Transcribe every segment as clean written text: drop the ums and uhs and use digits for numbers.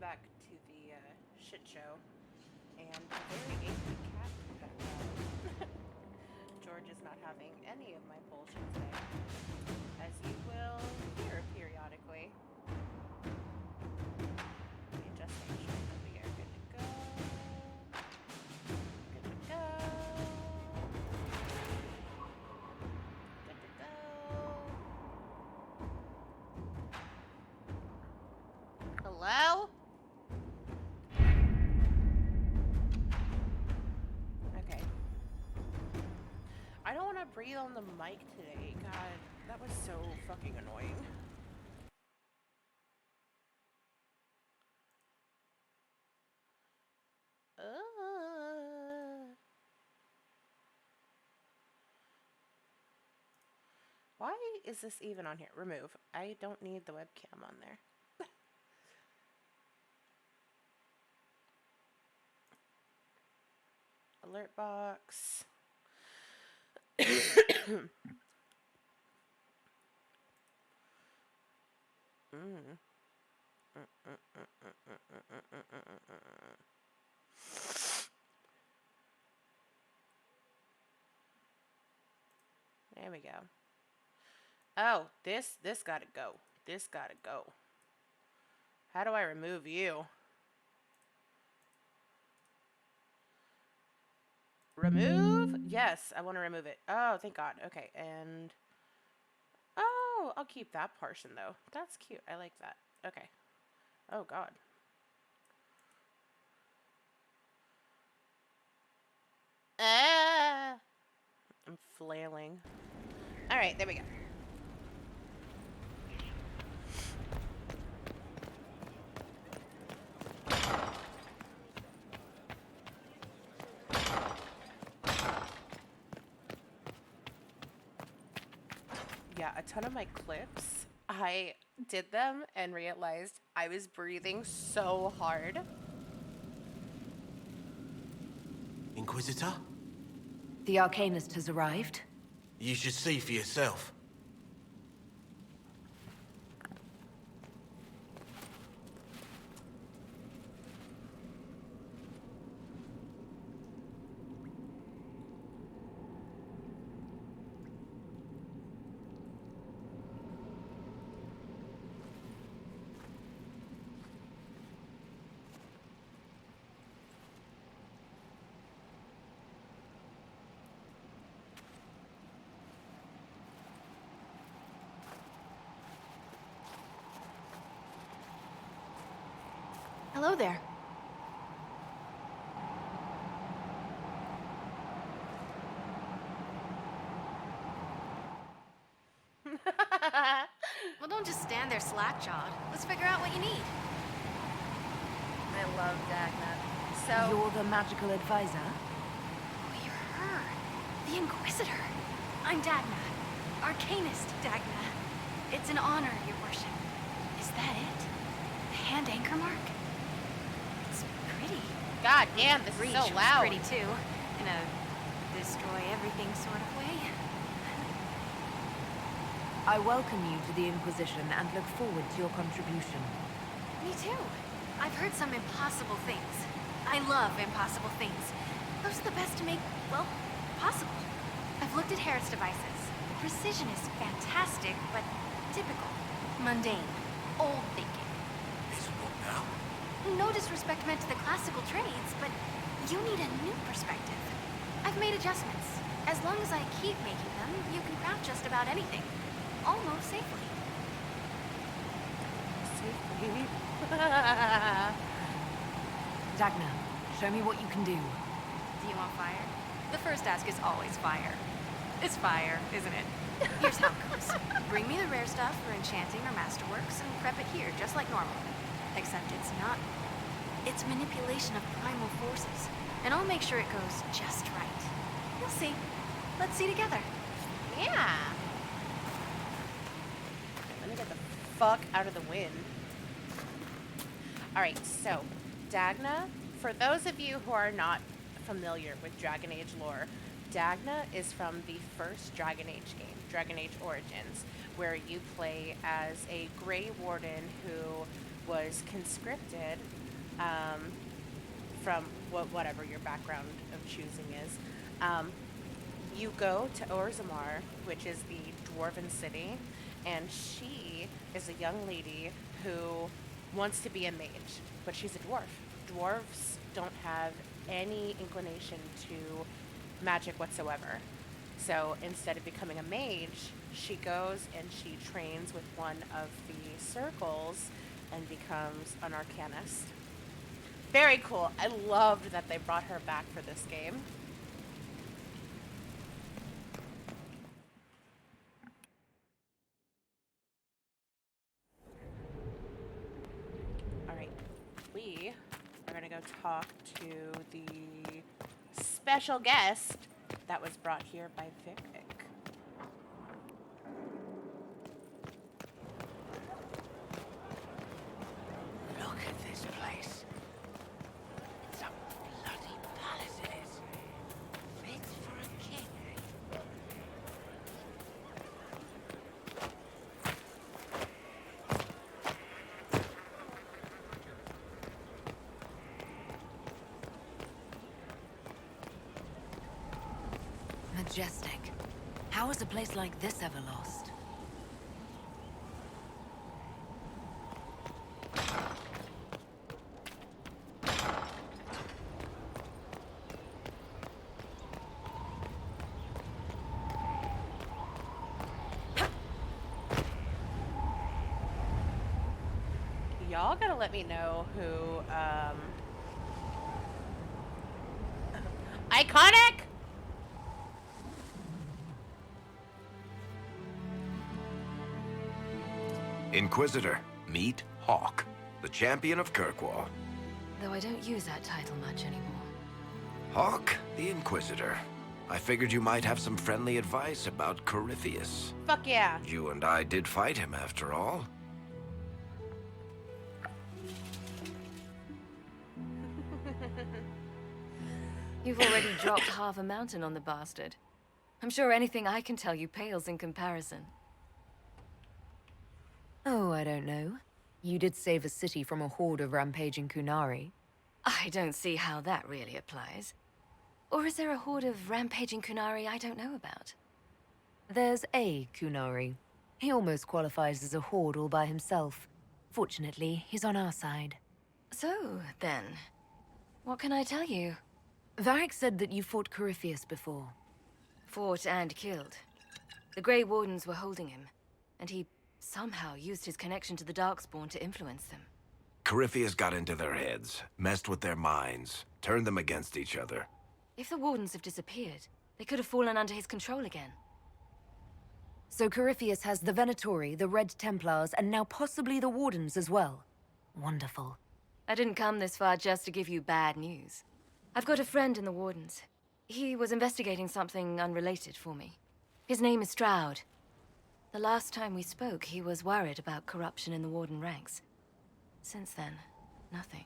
back to the shit show and a very angry cat. George is not having any of my bullshit today, as you will hear periodically. Let me just make sure that we are good to go. Good to go. Good to go. Hello? Okay. I don't want to breathe on the mic today. God, that was so fucking annoying. Why is this even on here? Remove. I don't need the webcam on there. Alert box. There we go. Oh, this gotta go. This gotta go. How do I remove you? Remove? Yes, I want to remove it. Oh, thank God. Okay, and... Oh, I'll keep that portion, though. That's cute. I like that. Okay. Oh, God. Ah! I'm flailing. Alright, there we go. Yeah, a ton of my clips, I did them and realized I was breathing so hard. Inquisitor? The Arcanist has arrived. You should see for yourself. Hello there. Well, don't just stand there slack-jawed. Let's figure out what you need. I love Dagna. So... You're the magical advisor? Oh, you're her. The Inquisitor. I'm Dagna. Arcanist Dagna. It's an honor, your worship. Is that it? The hand anchor mark? It's pretty. God damn, this is so loud. Pretty, too. In a destroy everything sort of way. I welcome you to the Inquisition and look forward to your contribution. Me too. I've heard some impossible things. I love impossible things. Those are the best to make, well, possible. I've looked at Harris devices. Precision is fantastic, but typical. Mundane. Old thinking. It's what now? No disrespect meant to the classical trades, but you need a new perspective. I've made adjustments. As long as I keep making them, you can craft just about anything. Almost safely. Dagna, show me what you can do. Do you want fire? The first ask is always fire. It's fire, isn't it? Here's how it goes. Bring me the rare stuff for enchanting or masterworks and prep it here just like normal. Except it's not. It's manipulation of primal forces. And I'll make sure it goes just right. You'll see. Let's see together. Yeah. Let me get the fuck out of the wind. Alright, so, Dagna, for those of you who are not familiar with Dragon Age lore, Dagna is from the first Dragon Age game, Dragon Age Origins, where you play as a Grey Warden who was conscripted from whatever your background of choosing is. You go to Orzammar, which is the dwarven city, and she is a young lady who wants to be a mage, but she's a dwarf. Dwarves don't have any inclination to magic whatsoever. So instead of becoming a mage, she goes and she trains with one of the circles and becomes an arcanist. Very cool. I loved that they brought her back for this game. Alright, we are going to go talk to the special guest that was brought here by Vic. Look at this place. It's a bloody palace, it is. Fit for a king. Majestic. How is a place like this ever lost? Y'all gotta let me know who, Iconic! Inquisitor, meet Hawk, the champion of Kirkwall. Though I don't use that title much anymore. Hawk, the Inquisitor. I figured you might have some friendly advice about Corypheus. Fuck yeah. You and I did fight him, after all. You've already dropped half a mountain on the bastard. I'm sure anything I can tell you pales in comparison. Oh, I don't know. You did save a city from a horde of rampaging Kunari. I don't see how that really applies. Or is there a horde of rampaging Kunari I don't know about? There's a Kunari. He almost qualifies as a horde all by himself. Fortunately, he's on our side. So, then, what can I tell you? Varric said that you fought Corypheus before. Fought and killed. The Grey Wardens were holding him, and he somehow used his connection to the Darkspawn to influence them. Corypheus got into their heads, messed with their minds, turned them against each other. If the Wardens have disappeared, they could have fallen under his control again. So Corypheus has the Venatori, the Red Templars, and now possibly the Wardens as well. Wonderful. I didn't come this far just to give you bad news. I've got a friend in the Wardens. He was investigating something unrelated for me. His name is Stroud. The last time we spoke, he was worried about corruption in the Warden ranks. Since then, nothing.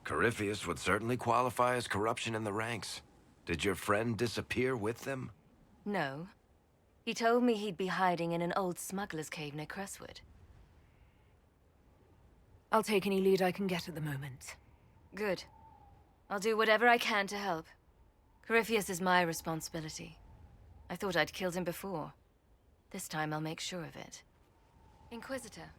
Corypheus would certainly qualify as corruption in the ranks. Did your friend disappear with them? No. He told me he'd be hiding in an old smuggler's cave near Crestwood. I'll take any lead I can get at the moment. Good. I'll do whatever I can to help. Corypheus is my responsibility. I thought I'd killed him before. This time I'll make sure of it. Inquisitor.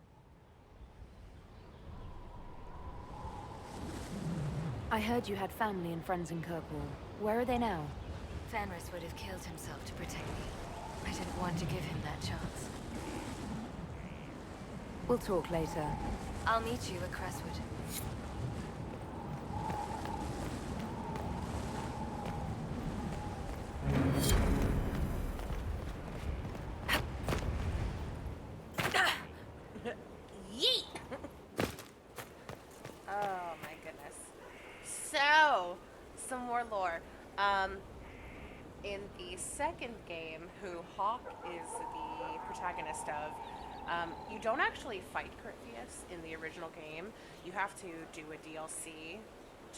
I heard you had family and friends in Kirkwall. Where are they now? Fenris would have killed himself to protect me. I didn't want to give him that chance. We'll talk later. I'll meet you at Crestwood. Yeet! Oh my goodness. So, some more lore. In the second game, who Hawk is the protagonist of, you don't actually fight Corypheus in the original game. You have to do a DLC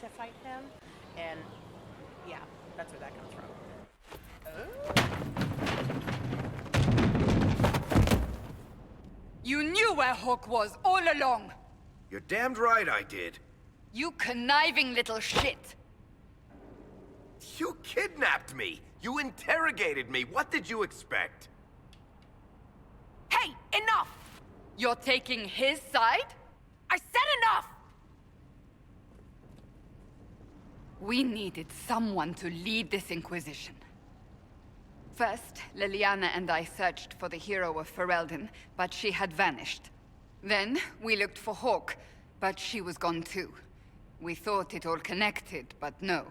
to fight him, and yeah, that's where that comes from. You knew where Hawk was all along! You're damned right I did. You conniving little shit! You kidnapped me! You interrogated me! What did you expect? Hey, enough! You're taking his side? I said enough! We needed someone to lead this Inquisition. First, Liliana and I searched for the hero of Ferelden, but she had vanished. Then, we looked for Hawke, but she was gone too. We thought it all connected, but no.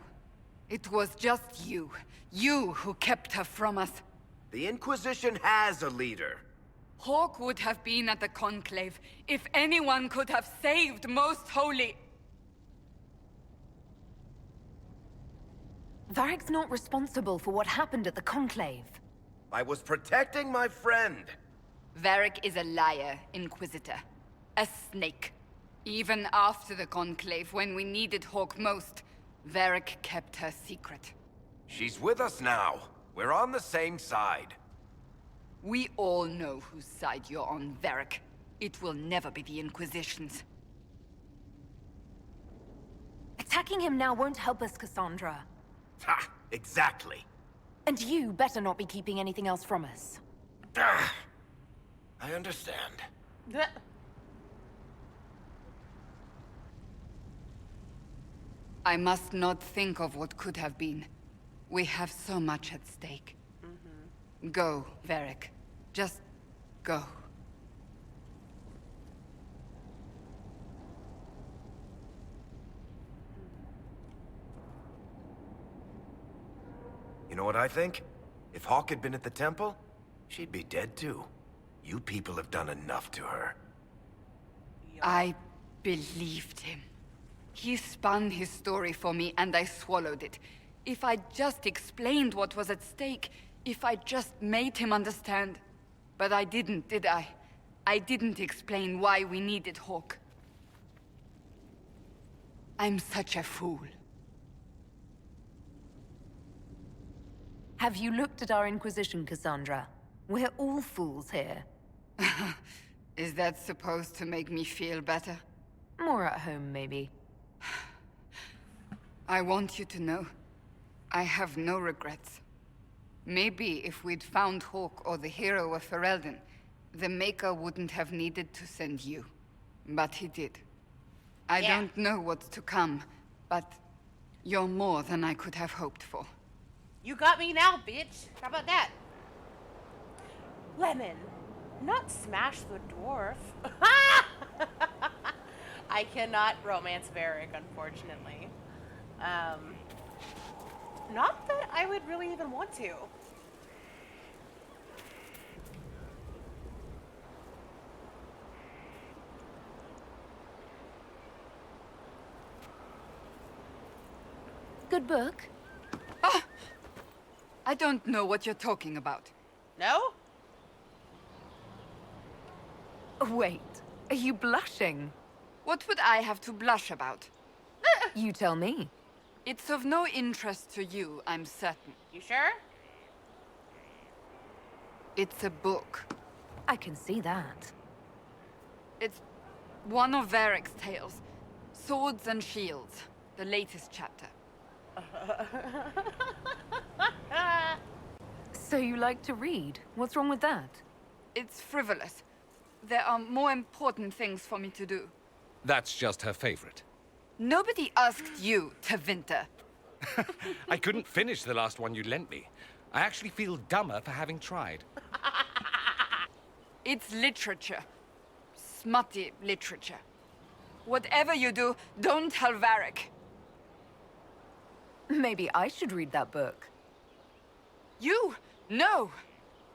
It was just you. You who kept her from us. The Inquisition has a leader. Hawke would have been at the Conclave if anyone could have saved Most Holy. Varric's not responsible for what happened at the Conclave. I was protecting my friend. Varric is a liar, Inquisitor. A snake. Even after the Conclave, when we needed Hawke most, Varric kept her secret. She's with us now. We're on the same side. We all know whose side you're on, Varric. It will never be the Inquisition's. Attacking him now won't help us, Cassandra. Ha! Exactly. And you better not be keeping anything else from us. Ah, I understand. I must not think of what could have been. We have so much at stake. Go, Varric. Just go. You know what I think? If Hawke had been at the temple, she'd be dead too. You people have done enough to her. I believed him. He spun his story for me, and I swallowed it. If I just explained what was at stake, if I just made him understand. But I didn't, did I? I didn't explain why we needed Hawke. I'm such a fool. Have you looked at our Inquisition, Cassandra? We're all fools here. Is that supposed to make me feel better? More at home, maybe. I want you to know, I have no regrets. Maybe if we'd found Hawke or the hero of Ferelden, the Maker wouldn't have needed to send you. But he did. I don't know what's to come, but you're more than I could have hoped for. You got me now, bitch. How about that? Lemon, not smash the dwarf. I cannot romance Varric, unfortunately. Not that I would really even want to. Good book. I don't know what you're talking about. No? Wait, are you blushing? What would I have to blush about? You tell me. It's of no interest to you, I'm certain. You sure? It's a book. I can see that. It's one of Varric's tales. Swords and Shields, the latest chapter. So you like to read? What's wrong with that? It's frivolous. There are more important things for me to do. That's just her favorite. Nobody asked you to winter. I couldn't finish the last one you lent me. I actually feel dumber for having tried. It's literature. Smutty literature. Whatever you do, don't tell Varric. Maybe I should read that book. You? No!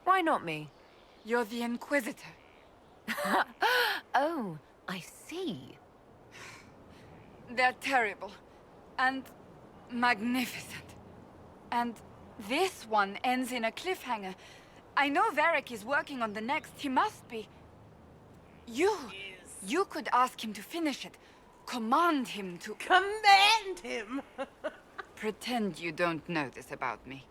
Why not me? You're the Inquisitor. Oh, I see. They're terrible. And magnificent. And this one ends in a cliffhanger. I know Varric is working on the next. He must be. You could ask him to finish it. Command him to... Command him! Pretend you don't know this about me.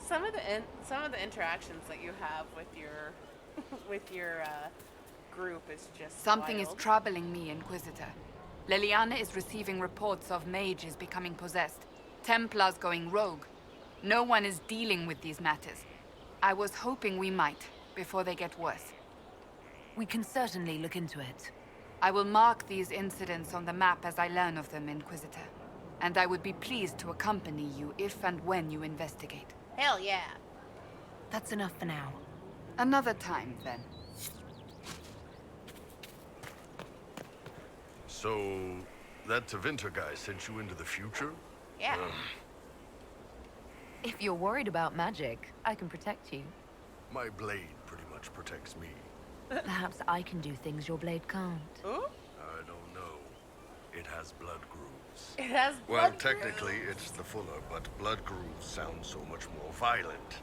some of the interactions that you have with your with your group is just Something is wild. troubling me, Inquisitor. Liliana is receiving reports of mages becoming possessed, Templars going rogue. No one is dealing with these matters. I was hoping we might, before they get worse. We can certainly look into it. I will mark these incidents on the map as I learn of them, Inquisitor. And I would be pleased to accompany you if and when you investigate. Hell yeah. That's enough for now. Another time, then. So, that Tevinter guy sent you into the future? Yeah. If you're worried about magic, I can protect you. My blade pretty much protects me. Perhaps I can do things your blade can't. Ooh. I don't know. It has blood grooves. It has Well, blood technically, it's the fuller, but blood grooves sound so much more violent.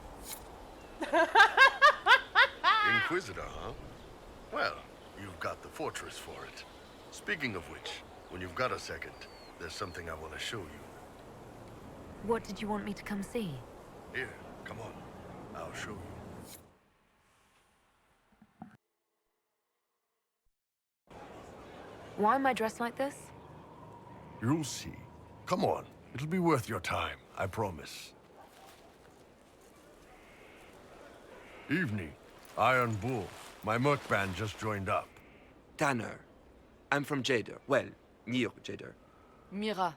Inquisitor, huh? Well, you've got the fortress for it. Speaking of which, when you've got a second, there's something I want to show you. What did you want me to come see? Here, come on. I'll show you. Why am I dressed like this? You'll see. Come on. It'll be worth your time, I promise. Evening. Iron Bull. My merc band just joined up. Tanner. I'm from Jader. Well, near Jader. Mira.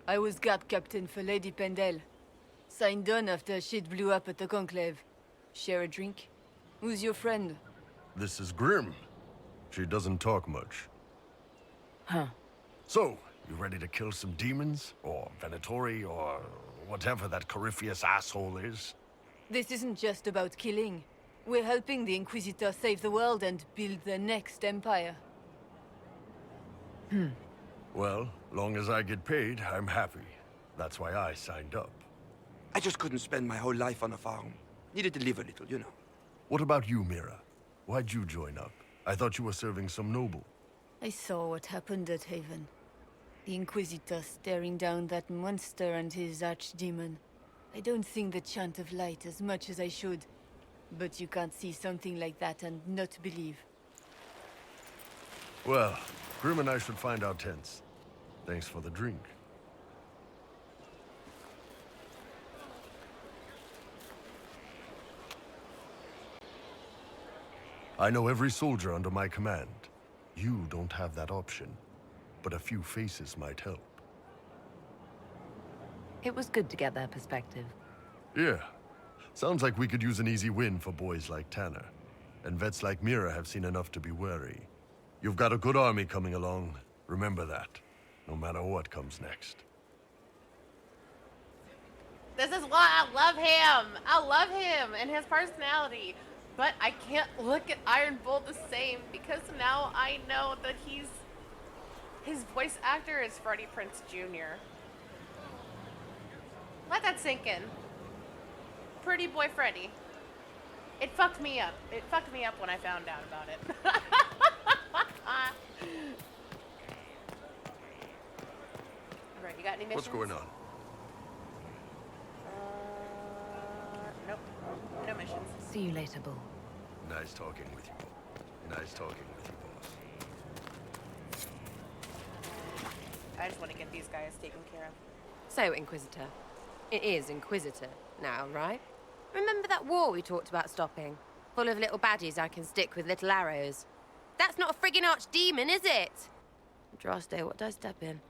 I was guard captain for Lady Pendel. Signed on after shit blew up at the Conclave. Share a drink? Who's your friend? This is Grim. She doesn't talk much. Huh. So, you ready to kill some demons? Or Venatori, or whatever that Corypheus asshole is? This isn't just about killing. We're helping the Inquisitor save the world and build the next empire. Well, long as I get paid, I'm happy. That's why I signed up. I just couldn't spend my whole life on a farm. Needed to live a little, you know. What about you, Mira? Why'd you join up? I thought you were serving some noble. I saw what happened at Haven. The Inquisitor staring down that monster and his archdemon. I don't sing the chant of light as much as I should. But you can't see something like that and not believe. Well, Grim and I should find our tents. Thanks for the drink. I know every soldier under my command. You don't have that option, but a few faces might help. It was good to get their perspective. Yeah. Sounds like we could use an easy win for boys like Tanner. And vets like Mira have seen enough to be wary. You've got a good army coming along. Remember that, no matter what comes next. This is why I love him. I love him and his personality. But I can't look at Iron Bull the same because now I know that his voice actor is Freddie Prinze Jr. Let that sink in. Pretty boy Freddy. It fucked me up. It fucked me up when I found out about it. Alright, you got any missions? What's going on? Nope. No missions. See you later, Bull. Nice talking with you. Nice talking with you, boss. I just want to get these guys taken care of. So, Inquisitor. It is Inquisitor now, right? Remember that war we talked about stopping? Full of little baddies I can stick with little arrows. That's not a friggin' archdemon, is it? Drosto, what did I step in?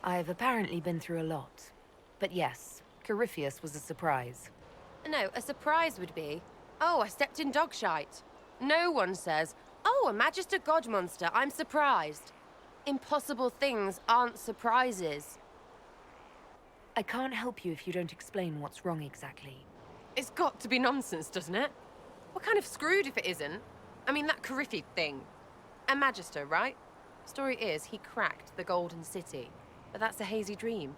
I've apparently been through a lot. But yes, Corypheus was a surprise. No, a surprise would be, oh, I stepped in dog shite. No one says, oh, a Magister God monster, I'm surprised. Impossible things aren't surprises. I can't help you if you don't explain what's wrong exactly. It's got to be nonsense, doesn't it? We're kind of screwed if it isn't. I mean, that Corypheus thing. A Magister, right? Story is, he cracked the Golden City. But that's a hazy dream.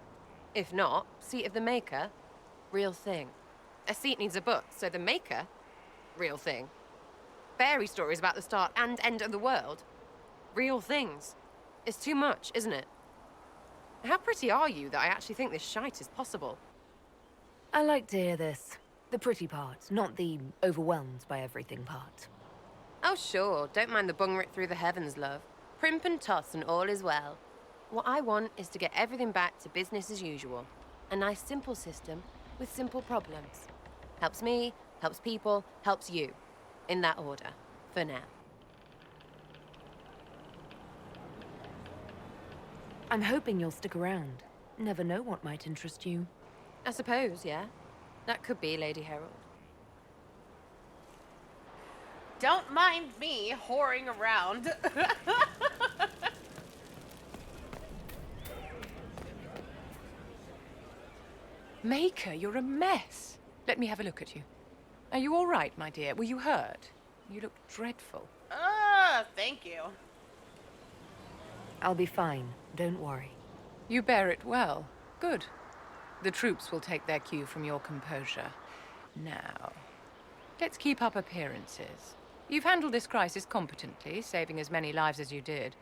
If not, Seat of the Maker, real thing. A seat needs a book, so the Maker, real thing. Fairy stories about the start and end of the world, real things. It's too much, isn't it? How pretty are you that I actually think this shite is possible? I like to hear this. The pretty part, not the overwhelmed by everything part. Oh, sure. Don't mind the bung through the heavens, love. Primp and toss and all is well. What I want is to get everything back to business as usual. A nice, simple system with simple problems. Helps me, helps people, helps you. In that order. For now. I'm hoping you'll stick around. Never know what might interest you. I suppose, yeah. That could be, Lady Herald. Don't mind me whoring around. Maker, you're a mess. Let me have a look at you. Are you all right, my dear? Were you hurt? You look dreadful. Thank you. I'll be fine. Don't worry. You bear it well. Good. The troops will take their cue from your composure. Now, let's keep up appearances. You've handled this crisis competently, saving as many lives as you did.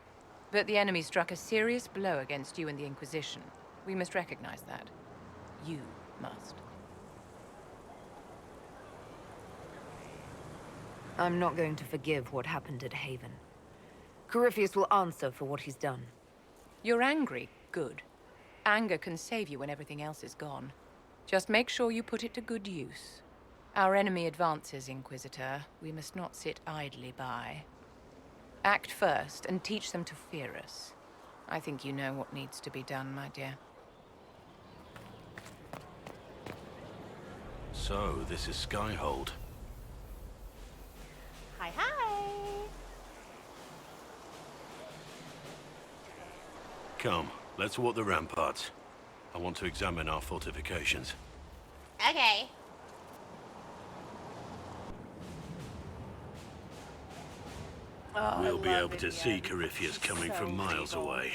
But the enemy struck a serious blow against you and the Inquisition. We must recognize that. You must. I'm not going to forgive what happened at Haven. Corypheus will answer for what he's done. You're angry. Good. Anger can save you when everything else is gone. Just make sure you put it to good use. Our enemy advances, Inquisitor. We must not sit idly by. Act first and teach them to fear us. I think you know what needs to be done, my dear. So, this is Skyhold. Hi, hi. Come, let's walk the ramparts. I want to examine our fortifications. Okay. Oh, We'll be able to see Corypheus coming from miles away.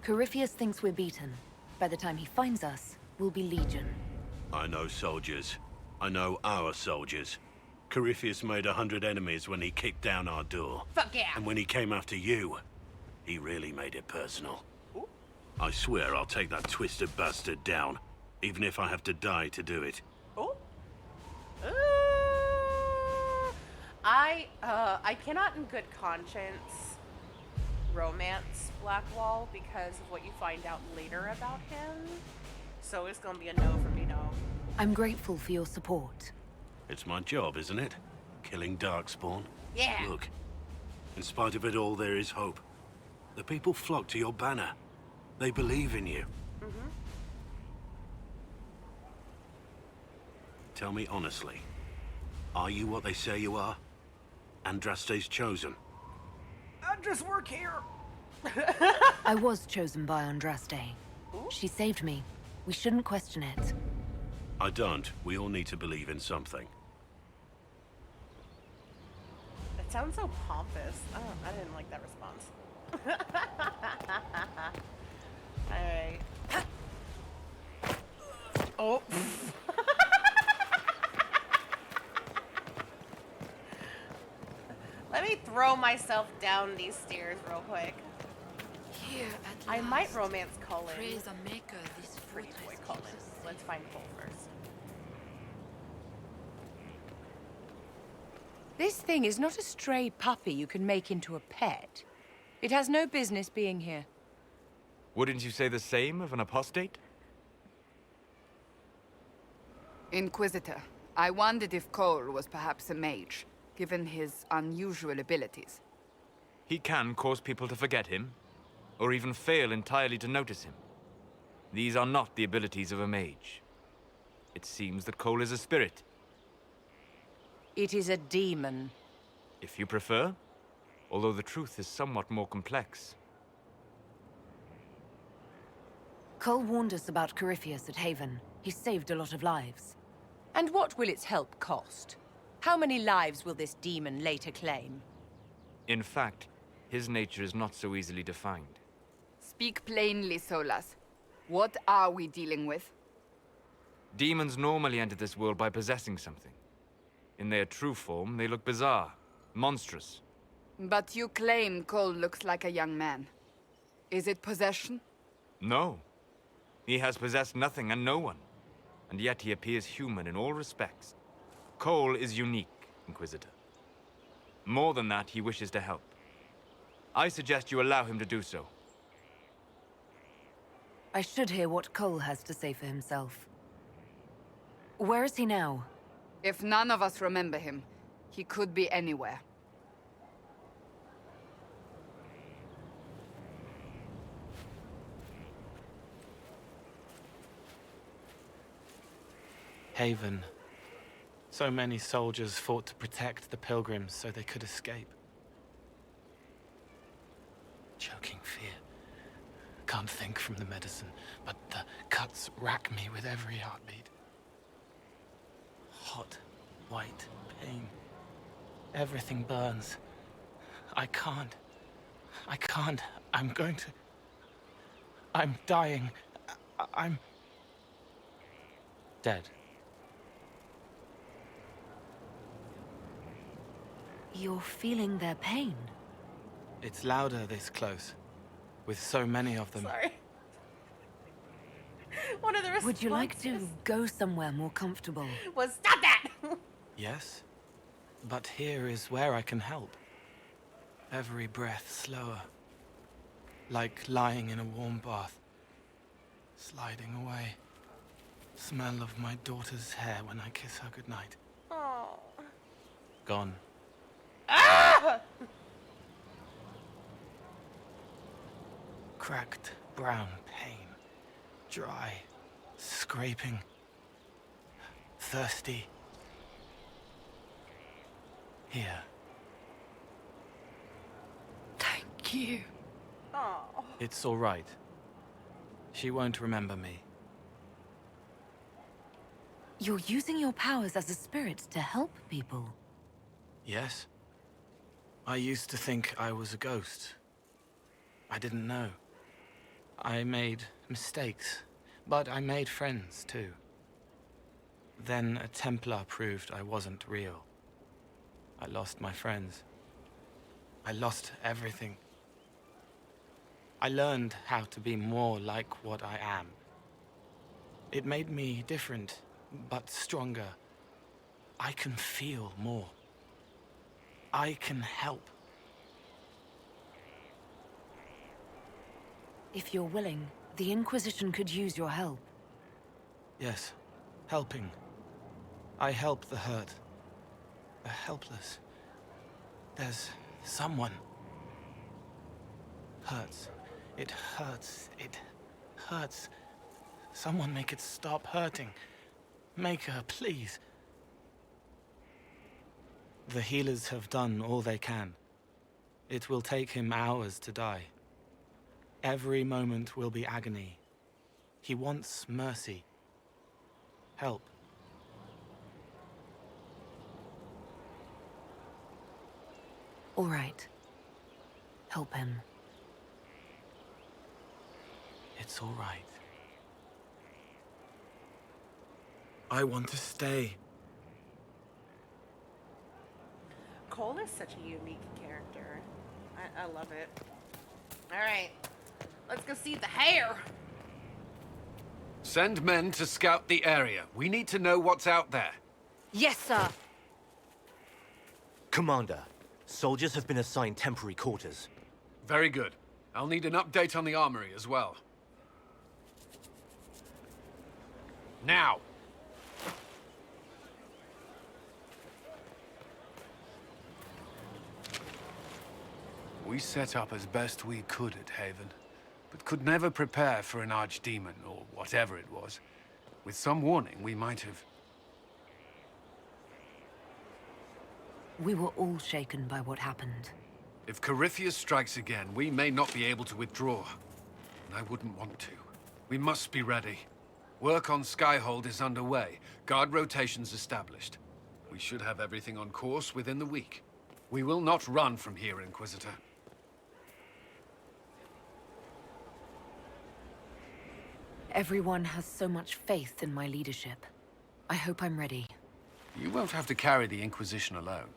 Corypheus thinks we're beaten. By the time he finds us, we'll be legion. I know soldiers. I know our soldiers. Corypheus made 100 enemies when he kicked down our door. Fuck yeah. And when he came after you, he really made it personal. Ooh. I swear I'll take that twisted bastard down, even if I have to die to do it. Oh. I cannot in good conscience romance Blackwall because of what you find out later about him. So it's gonna be a no for me, no. I'm grateful for your support. It's my job, isn't it? Killing Darkspawn. Yeah. Look, in spite of it all, there is hope. The people flock to your banner. They believe in you. Mm-hmm. Tell me honestly, are you what they say you are? Andraste's chosen? I just work here. I was chosen by Andraste. Ooh. She saved me. We shouldn't question it. I don't. We all need to believe in something. It sounds so pompous. Oh, I didn't like that response. Alright. Oh. Let me throw myself down these stairs real quick. Here at I last, might romance Cullen. praise the maker this Pretty boy Cullen. Let's find Cole first. This thing is not a stray puppy you can make into a pet. It has no business being here. Wouldn't you say the same of an apostate? Inquisitor, I wondered if Cole was perhaps a mage, given his unusual abilities. He can cause people to forget him, or even fail entirely to notice him. These are not the abilities of a mage. It seems that Cole is a spirit. It is a demon. If you prefer, although the truth is somewhat more complex. Cole warned us about Corypheus at Haven. He saved a lot of lives. And what will its help cost? How many lives will this demon later claim? In fact, his nature is not so easily defined. Speak plainly, Solas. What are we dealing with? Demons normally enter this world by possessing something. In their true form, they look bizarre, monstrous. But you claim Cole looks like a young man. Is it possession? No. He has possessed nothing and no one, and yet he appears human in all respects. Cole is unique, Inquisitor. More than that, he wishes to help. I suggest you allow him to do so. I should hear what Cole has to say for himself. Where is he now? If none of us remember him, he could be anywhere. Haven. So many soldiers fought to protect the pilgrims so they could escape. Choking fear. Can't think from the medicine, but the cuts rack me with every heartbeat. Hot, white pain. Everything burns. I can't. I'm going to... I'm dying. I'm... dead. You're feeling their pain? It's louder this close, with so many of them. Sorry. One of the responses Would you like to go somewhere more comfortable? was, stop that! Yes, but here is where I can help. Every breath slower, like lying in a warm bath, sliding away. Smell of my daughter's hair when I kiss her goodnight. Oh. Gone. Ah! Cracked brown pain, dry, scraping, thirsty. Here. Thank you. Oh. It's all right. She won't remember me. You're using your powers as a spirit to help people. Yes? I used to think I was a ghost. I didn't know. I made mistakes, but I made friends too. Then a Templar proved I wasn't real. I lost my friends. I lost everything. I learned how to be more like what I am. It made me different, but stronger. I can feel more. I can help. If you're willing, the Inquisition could use your help. Yes, helping. I help the hurt. The helpless. There's someone. Hurts. It hurts. It hurts. Someone make it stop hurting. Make her, please. The healers have done all they can. It will take him hours to die. Every moment will be agony. He wants mercy. Help. All right. Help him. It's all right. I want to stay. Cole is such a unique character. I love it. All right. Let's go see the hair. Send men to scout the area. We need to know what's out there. Yes, sir. Commander, soldiers have been assigned temporary quarters. Very good. I'll need an update on the armory as well. Now! We set up as best we could at Haven, but could never prepare for an archdemon, or whatever it was. With some warning, we might have... We were all shaken by what happened. If Corypheus strikes again, we may not be able to withdraw. And I wouldn't want to. We must be ready. Work on Skyhold is underway. Guard rotations established. We should have everything on course within the week. We will not run from here, Inquisitor. Everyone has so much faith in my leadership. I hope I'm ready. You won't have to carry the Inquisition alone,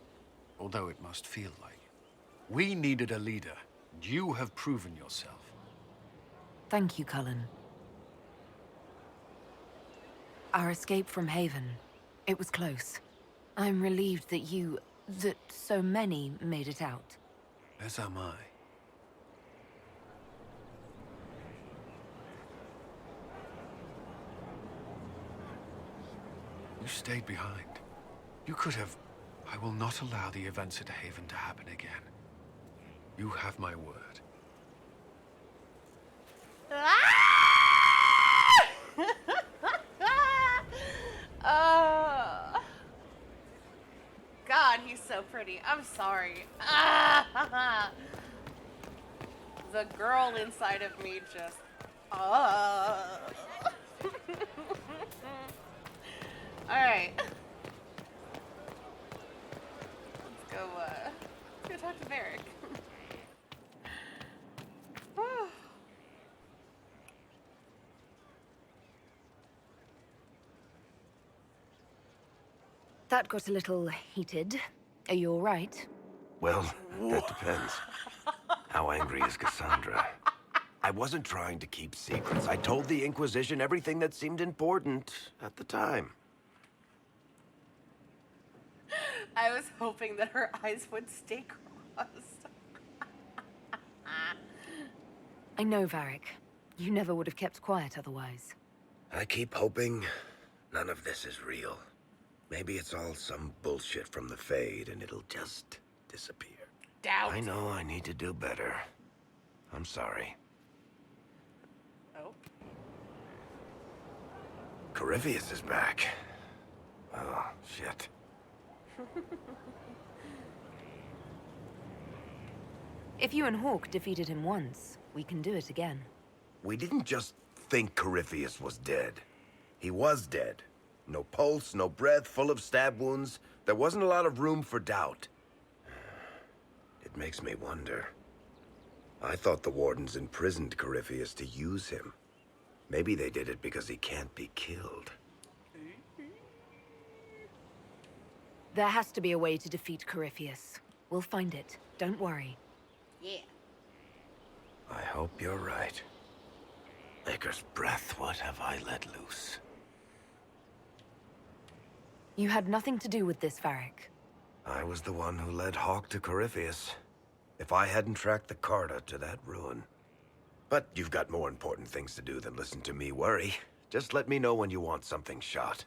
although it must feel like it. We needed a leader, and you have proven yourself. Thank you, Cullen. Our escape from Haven. It was close. I'm relieved that so many made it out. As am I. You stayed behind. You could have... I will not allow the events at Haven to happen again. You have my word. Oh. God, he's so pretty. I'm sorry. The girl inside of me just... Alright. Let's go talk to Varric. That got a little heated. Are you all right? Well, that depends. How angry is Cassandra? I wasn't trying to keep secrets. I told the Inquisition everything that seemed important at the time. I was hoping that her eyes would stay crossed. I know, Varric. You never would have kept quiet otherwise. I keep hoping none of this is real. Maybe it's all some bullshit from the Fade and it'll just disappear. Doubt. I know I need to do better. I'm sorry. Oh. Corypheus is back. Oh, shit. If you and Hawk defeated him once, we can do it again. We didn't just think Corypheus was dead. He was dead. No pulse, no breath, full of stab wounds. There wasn't a lot of room for doubt. It makes me wonder. I thought the Wardens imprisoned Corypheus to use him. Maybe they did it because he can't be killed. There has to be a way to defeat Corypheus. We'll find it. Don't worry. Yeah. I hope you're right. Maker's breath, what have I let loose? You had nothing to do with this, Varric. I was the one who led Hawk to Corypheus. If I hadn't tracked the Carta to that ruin. But you've got more important things to do than listen to me worry. Just let me know when you want something shot.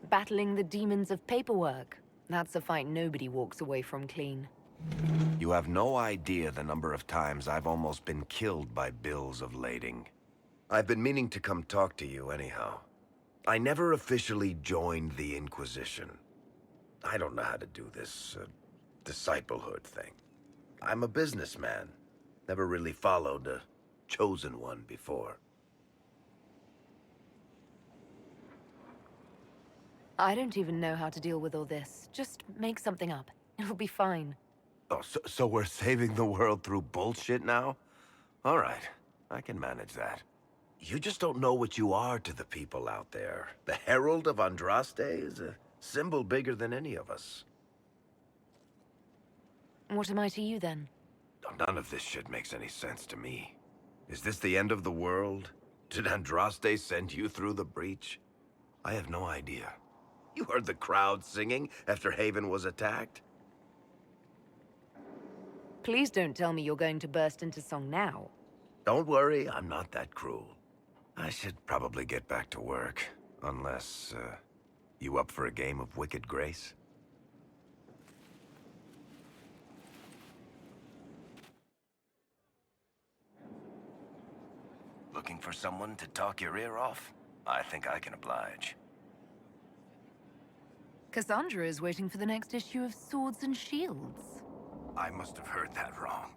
Battling the demons of paperwork. That's a fight nobody walks away from clean. You have no idea the number of times I've almost been killed by bills of lading. I've been meaning to come talk to you anyhow. I never officially joined the Inquisition. I don't know how to do this, disciplehood thing. I'm a businessman. Never really followed a chosen one before. I don't even know how to deal with all this. Just make something up. It'll be fine. Oh, so we're saving the world through bullshit now? All right, I can manage that. You just don't know what you are to the people out there. The Herald of Andraste is a symbol bigger than any of us. What am I to you, then? None of this shit makes any sense to me. Is this the end of the world? Did Andraste send you through the breach? I have no idea. You heard the crowd singing after Haven was attacked? Please don't tell me you're going to burst into song now. Don't worry, I'm not that cruel. I should probably get back to work. Unless, you up for a game of Wicked Grace? Looking for someone to talk your ear off? I think I can oblige. Cassandra is waiting for the next issue of Swords and Shields. I must have heard that wrong.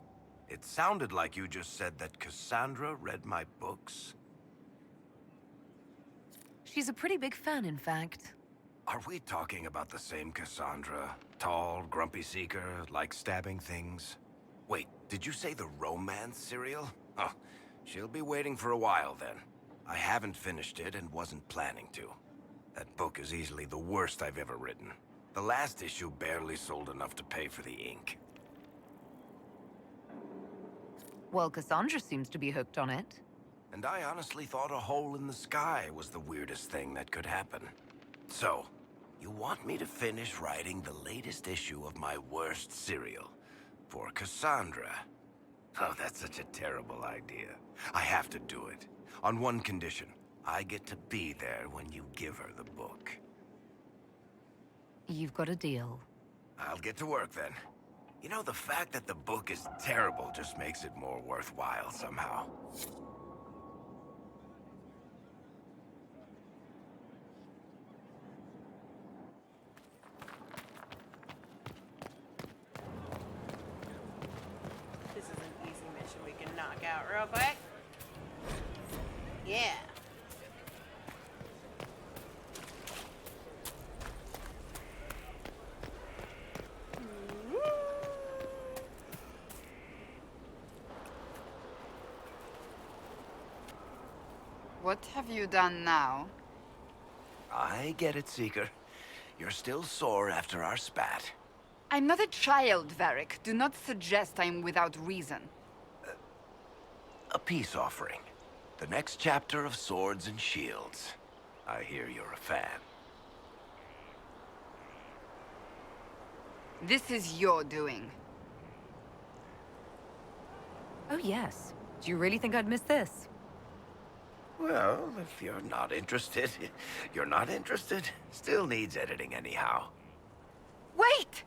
It sounded like you just said that Cassandra read my books. She's a pretty big fan, in fact. Are we talking about the same Cassandra? Tall, grumpy seeker, like stabbing things? Wait, did you say the romance serial? Oh, she'll be waiting for a while then. I haven't finished it and wasn't planning to. That book is easily the worst I've ever written. The last issue barely sold enough to pay for the ink. Well, Cassandra seems to be hooked on it. And I honestly thought a hole in the sky was the weirdest thing that could happen. So, you want me to finish writing the latest issue of my worst serial for Cassandra? Oh, that's such a terrible idea. I have to do it. On one condition. I get to be there when you give her the book. You've got a deal. I'll get to work then. You know, the fact that the book is terrible just makes it more worthwhile somehow. This is an easy mission we can knock out real quick. Yeah. What have you done now? I get it, Seeker. You're still sore after our spat. I'm not a child, Varric. Do not suggest I'm without reason. A peace offering. The next chapter of Swords and Shields. I hear you're a fan. This is your doing. Oh, yes. Do you really think I'd miss this? Well, if you're not interested, you're not interested. Still needs editing anyhow. Wait!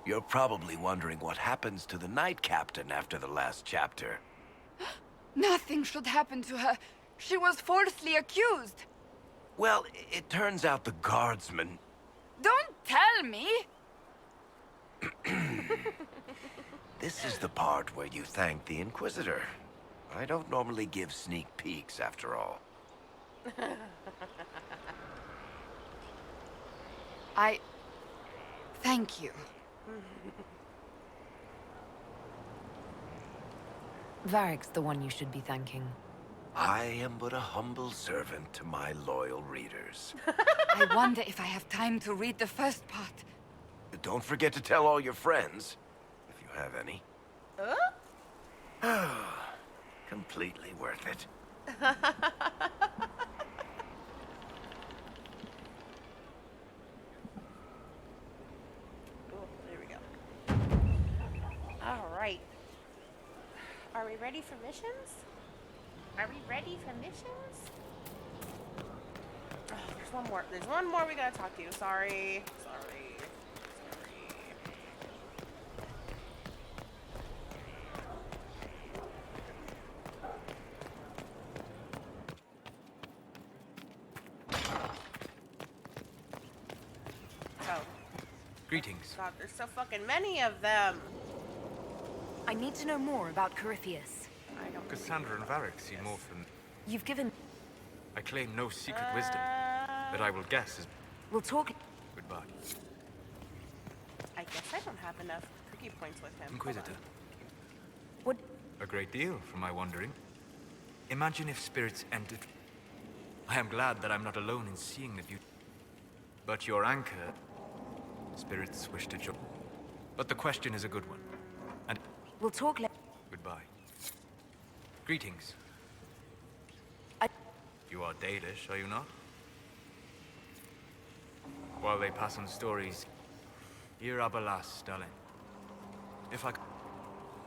You're probably wondering what happens to the Knight Captain after the last chapter. Nothing should happen to her. She was falsely accused. Well, it turns out the guardsman... Don't tell me! This is the part where you thank the Inquisitor. I don't normally give sneak peeks, after all. Thank you. Varric's the one you should be thanking. I am but a humble servant to my loyal readers. I wonder if I have time to read the first part. Don't forget to tell all your friends, if you have any. Completely worth it. Oh, there we go. All right. Are we ready for missions? Are we ready for missions? Oh, there's one more. There's one more we gotta talk to. Sorry. Greetings. God, there's so fucking many of them. I need to know more about Corypheus. I don't. Cassandra and Varric seem more from... You've given... I claim no secret wisdom, but I will guess is... We'll talk... Goodbye. I guess I don't have enough cookie points with him. Inquisitor. What? A great deal, from my wandering. Imagine if spirits entered... I am glad that I'm not alone in seeing the beauty. But your anchor... Spirits wish to join. But the question is a good one. And... We'll talk later. Goodbye. Greetings. You are Dalish, are you not? While they pass on stories, here alas, darling. If I...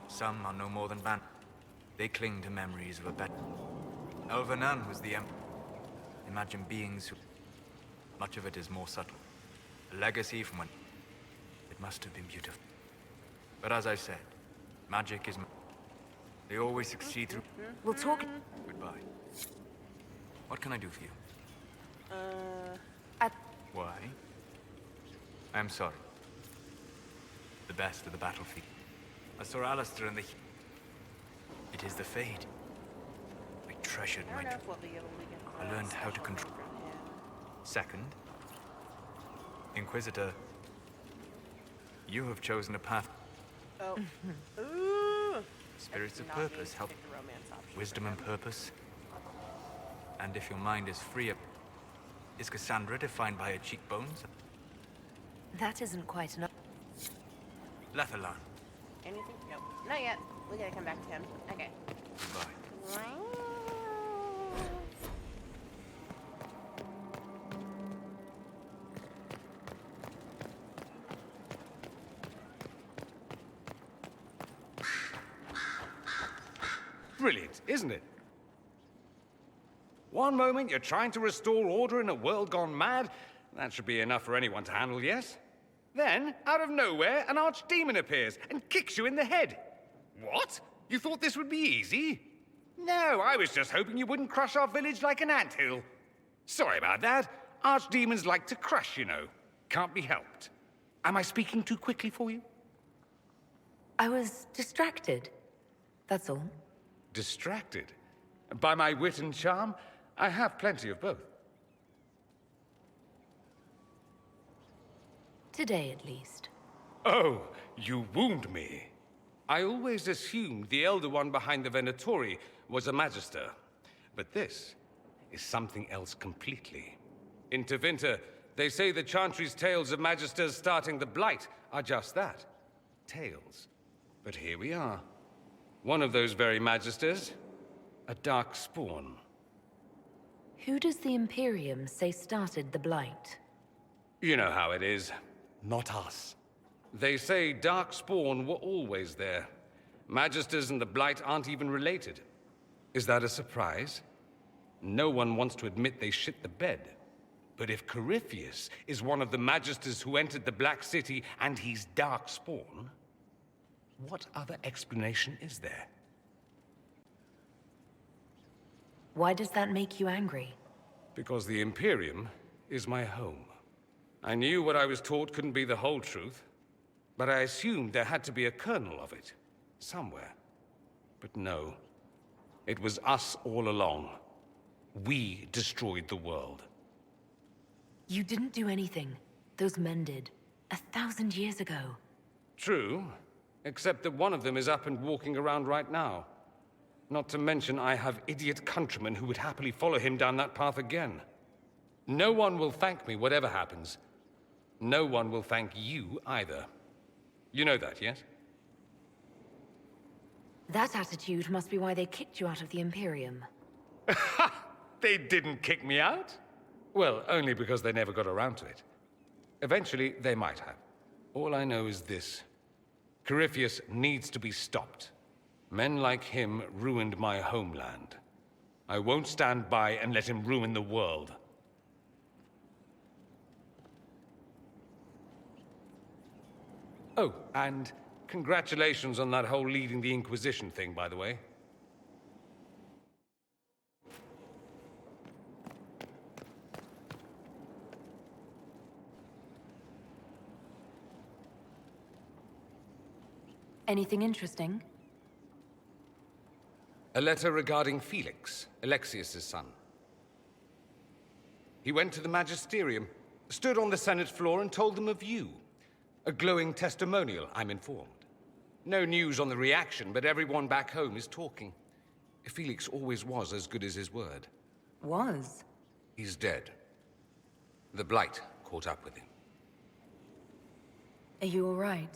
Some are no more than van. They cling to memories of a better... Elvanan was the emperor. Imagine beings who... Much of it is more subtle. A legacy from when... It must have been beautiful. But as I said, magic is... They always succeed through... We'll talk... Goodbye. What can I do for you? Why? I am sorry. The best of the battlefield. I saw Alistair in the... It is the Fade. I treasured my... I learned how to control... Second, Inquisitor, you have chosen a path. Oh. Ooh. Spirits of purpose help. Wisdom and purpose. And if your mind is free, is Cassandra defined by her cheekbones? That isn't quite enough. Left alone. Anything? Nope. Not yet. We gotta come back to him. Okay. Goodbye. Brilliant, isn't it? One moment you're trying to restore order in a world gone mad. That should be enough for anyone to handle, yes? Then, out of nowhere, an archdemon appears and kicks you in the head. What? You thought this would be easy? No, I was just hoping you wouldn't crush our village like an anthill. Sorry about that. Archdemons like to crush, you know. Can't be helped. Am I speaking too quickly for you? I was distracted. That's all. Distracted? By my wit and charm? I have plenty of both. Today, at least. Oh, you wound me. I always assumed the Elder One behind the Venatori was a Magister. But this is something else completely. In Tevinter, they say the Chantry's tales of Magisters starting the Blight are just that. Tales. But here we are. One of those very Magisters. A dark spawn. Who does the Imperium say started the Blight? You know how it is. Not us. They say Darkspawn were always there. Magisters and the Blight aren't even related. Is that a surprise? No one wants to admit they shit the bed. But if Corypheus is one of the Magisters who entered the Black City and he's Darkspawn, what other explanation is there? Why does that make you angry? Because the Imperium is my home. I knew what I was taught couldn't be the whole truth, but I assumed there had to be a kernel of it, somewhere. But no, it was us all along. We destroyed the world. You didn't do anything. Those men did. 1,000 years ago. True, except that one of them is up and walking around right now. Not to mention I have idiot countrymen who would happily follow him down that path again. No one will thank me, whatever happens. No one will thank you either. You know that, yes? That attitude must be why they kicked you out of the Imperium. They didn't kick me out? Well, only because they never got around to it. Eventually, they might have. All I know is this. Corypheus needs to be stopped. Men like him ruined my homeland. I won't stand by and let him ruin the world. Oh, and congratulations on that whole leading the Inquisition thing, by the way. Anything interesting? A letter regarding Felix, Alexius's son. He went to the Magisterium, stood on the Senate floor and told them of you. A glowing testimonial, I'm informed. No news on the reaction, but everyone back home is talking. Felix always was as good as his word. Was? He's dead. The Blight caught up with him. Are you all right?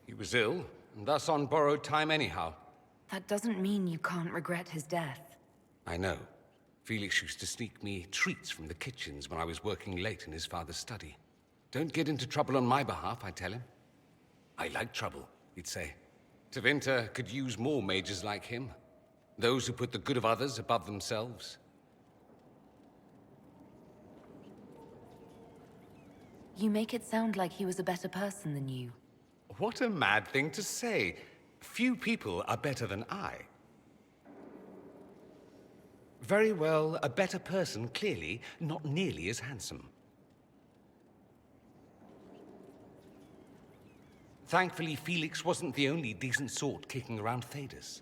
He was ill, and thus on borrowed time anyhow. That doesn't mean you can't regret his death. I know. Felix used to sneak me treats from the kitchens when I was working late in his father's study. Don't get into trouble on my behalf, I tell him. I like trouble, he'd say. Tevinter could use more mages like him. Those who put the good of others above themselves. You make it sound like he was a better person than you. What a mad thing to say. Few people are better than I. Very well, a better person, clearly, not nearly as handsome. Thankfully, Felix wasn't the only decent sort kicking around Thedas.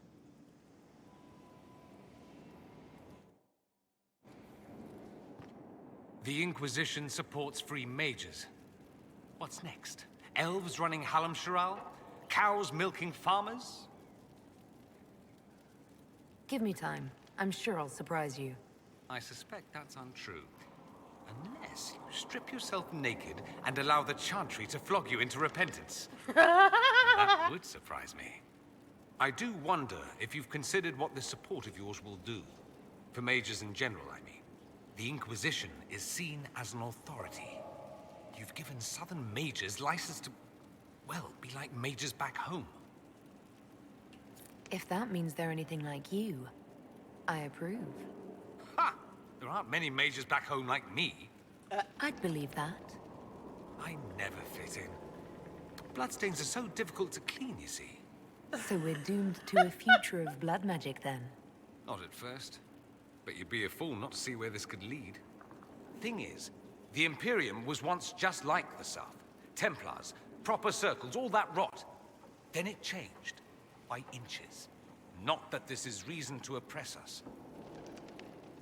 The Inquisition supports free mages. What's next? Elves running Halam-Sharal? Cows milking farmers? Give me time. I'm sure I'll surprise you. I suspect that's untrue. Unless you strip yourself naked and allow the Chantry to flog you into repentance. That would surprise me. I do wonder if you've considered what this support of yours will do. For mages in general, I mean. The Inquisition is seen as an authority. You've given Southern mages license to, well, be like mages back home. If that means they're anything like you, I approve. Ha! There aren't many mages back home like me. I'd believe that. I never fit in. Bloodstains are so difficult to clean, you see. So we're doomed to a future of blood magic then? Not at first. But you'd be a fool not to see where this could lead. Thing is, the Imperium was once just like the South. Templars, proper circles, all that rot. Then it changed. By inches. Not that this is reason to oppress us.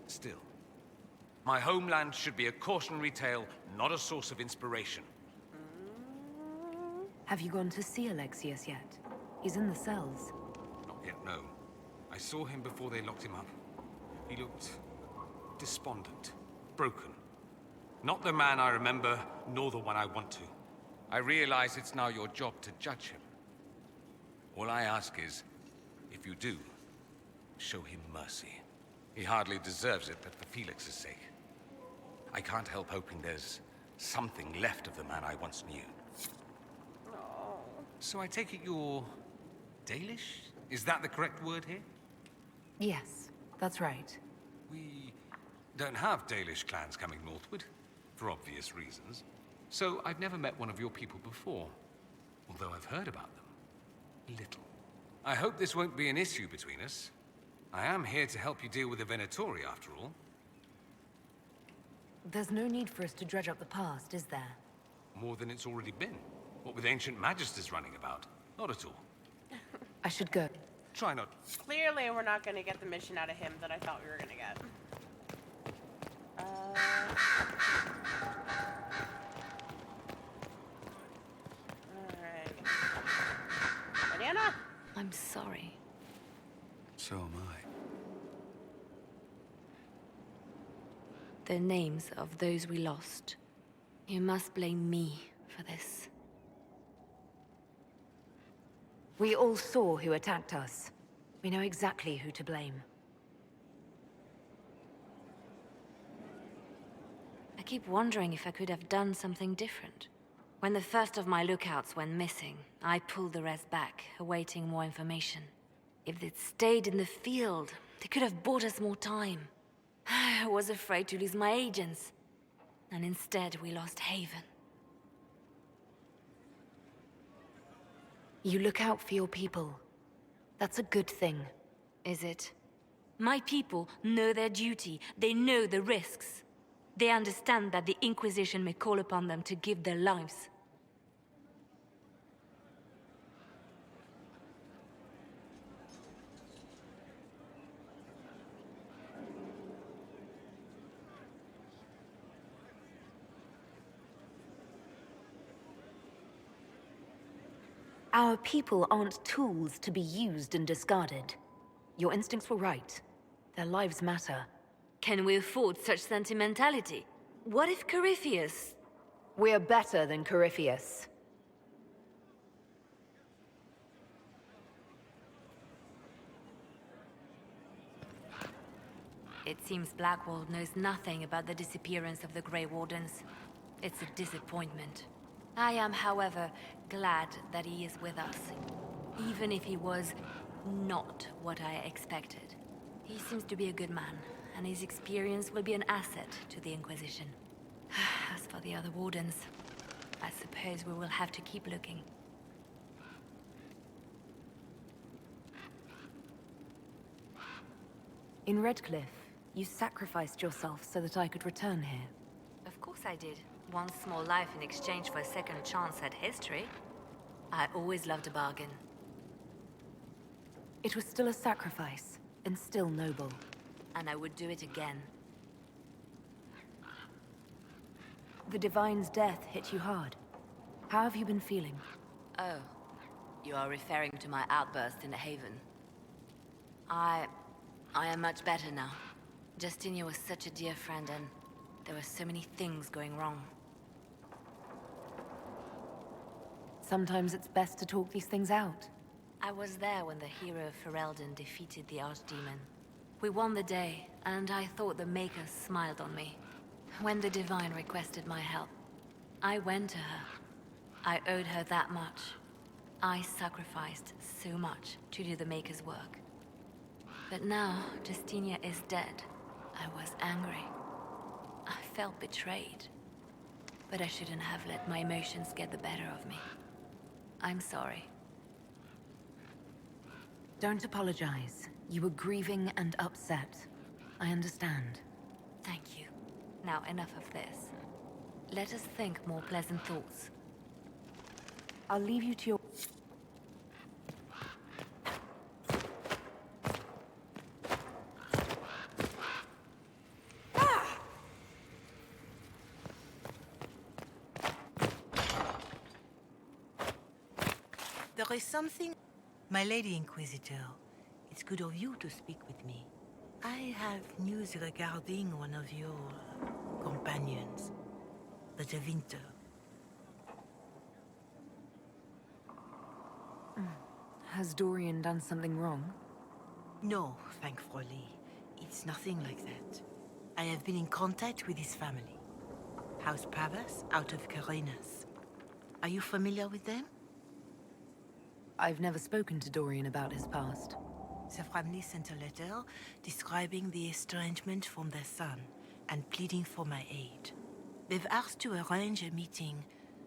Still, my homeland should be a cautionary tale, not a source of inspiration. Have you gone to see Alexius yet? He's in the cells. Not yet, no. I saw him before they locked him up. He looked despondent, broken. Not the man I remember, nor the one I want to. I realize it's now your job to judge him. All I ask is, if you do, show him mercy. He hardly deserves it, but for Felix's sake. I can't help hoping there's something left of the man I once knew. So I take it you're Dalish? Is that the correct word here? Yes, that's right. We don't have Dalish clans coming northward, for obvious reasons. So I've never met one of your people before, although I've heard about them. Little. I hope this won't be an issue between us. I am here to help you deal with the Venatori, after all. There's no need for us to dredge up the past, is there? More than it's already been. What with ancient magisters running about. Not at all. I should go. Try not. Clearly, we're not going to get the mission out of him that I thought we were going to get. Alright. Mariana? I'm sorry. So am I. The names of those we lost. You must blame me for this. We all saw who attacked us. We know exactly who to blame. I keep wondering if I could have done something different. When the first of my lookouts went missing, I pulled the rest back, awaiting more information. If they'd stayed in the field, they could have bought us more time. I was afraid to lose my agents. And instead, we lost Haven. You look out for your people. That's a good thing. Is it? My people know their duty. They know the risks. They understand that the Inquisition may call upon them to give their lives. Our people aren't tools to be used and discarded. Your instincts were right. Their lives matter. Can we afford such sentimentality? What if Corypheus... We're better than Corypheus. It seems Blackwall knows nothing about the disappearance of the Grey Wardens. It's a disappointment. I am, however, glad that he is with us. Even if he was not what I expected. He seems to be a good man, and his experience will be an asset to the Inquisition. As for the other Wardens, I suppose we will have to keep looking. In Redcliffe, you sacrificed yourself so that I could return here. Of course I did. One small life in exchange for a second chance at history. I always loved a bargain. It was still a sacrifice, and still noble. And I would do it again. The Divine's death hit you hard. How have you been feeling? Oh, you are referring to my outburst in the Haven. I am much better now. Justinia was such a dear friend, and there were so many things going wrong. Sometimes it's best to talk these things out. I was there when the hero Ferelden defeated the Archdemon. We won the day, and I thought the Maker smiled on me. When the Divine requested my help, I went to her. I owed her that much. I sacrificed so much to do the Maker's work. But now, Justinia is dead. I was angry. I felt betrayed. But I shouldn't have let my emotions get the better of me. I'm sorry. Don't apologize. You were grieving and upset. I understand. Thank you. Now enough of this. Let us think more pleasant thoughts. I'll leave you to your... There is something... My Lady Inquisitor, it's good of you to speak with me. I have news regarding one of your companions, the Tevinter. Has Dorian done something wrong? No, thankfully. It's nothing like that. I have been in contact with his family. House Pavas, out of Carenas. Are you familiar with them? I've never spoken to Dorian about his past. The family sent a letter describing the estrangement from their son and pleading for my aid. They've asked to arrange a meeting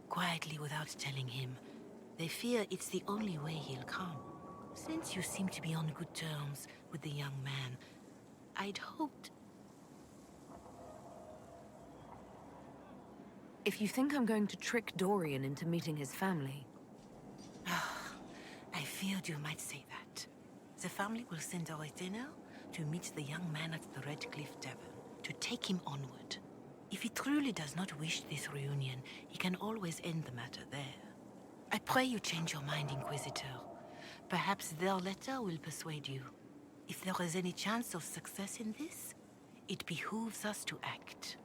quietly without telling him. They fear it's the only way he'll come. Since you seem to be on good terms with the young man, I'd hoped... If you think I'm going to trick Dorian into meeting his family... I feared you might say that. The family will send a retainer to meet the young man at the Red Cliff Tavern, to take him onward. If he truly does not wish this reunion, he can always end the matter there. I pray you change your mind, Inquisitor. Perhaps their letter will persuade you. If there is any chance of success in this, it behooves us to act.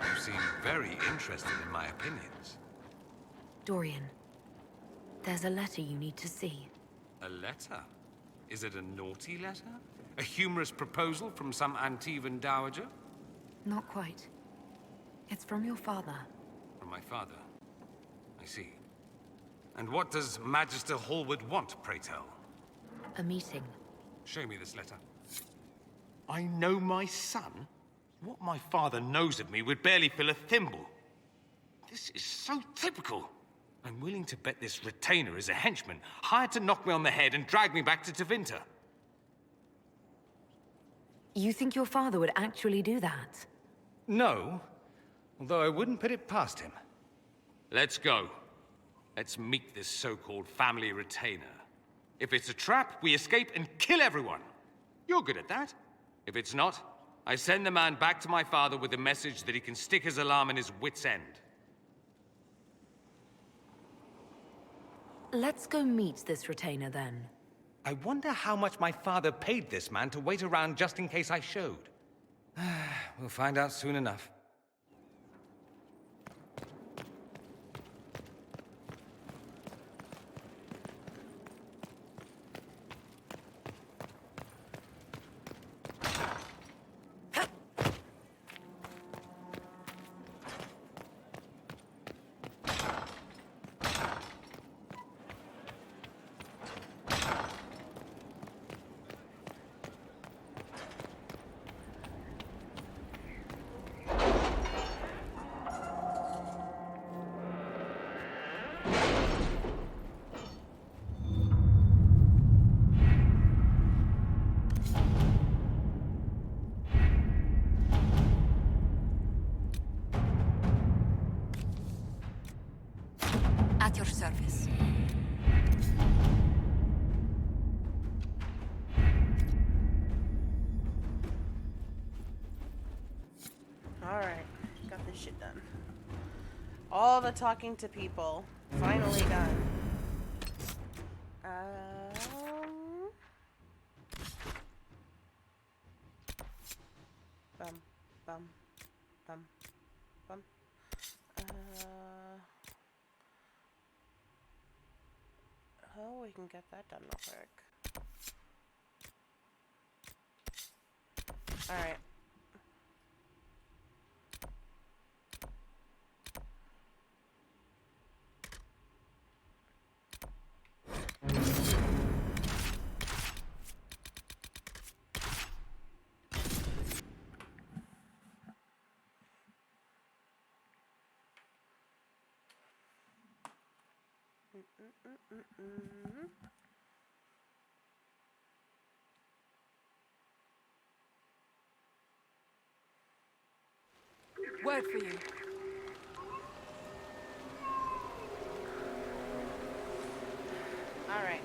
You seem very interested in my opinions. Dorian, there's a letter you need to see. A letter? Is it a naughty letter? A humorous proposal from some Antivan dowager? Not quite. It's from your father. From my father? I see. And what does Magister Hallwood want, pray tell? A meeting. Show me this letter. I know my son? What my father knows of me would barely fill a thimble. This is so typical. I'm willing to bet this retainer is a henchman, hired to knock me on the head and drag me back to Tevinter. You think your father would actually do that? No, although I wouldn't put it past him. Let's go. Let's meet this so-called family retainer. If it's a trap, we escape and kill everyone. You're good at that. If it's not, I send the man back to my father with a message that he can stick his alarm in his wit's end. Let's go meet this retainer then. I wonder how much my father paid this man to wait around just in case I showed. We'll find out soon enough. At your service. Alright, got this shit done. All the talking to people. Finally done. Bum, bum, bum, bum. Oh, we can get that done real quick. Alright. Word for you. Alright.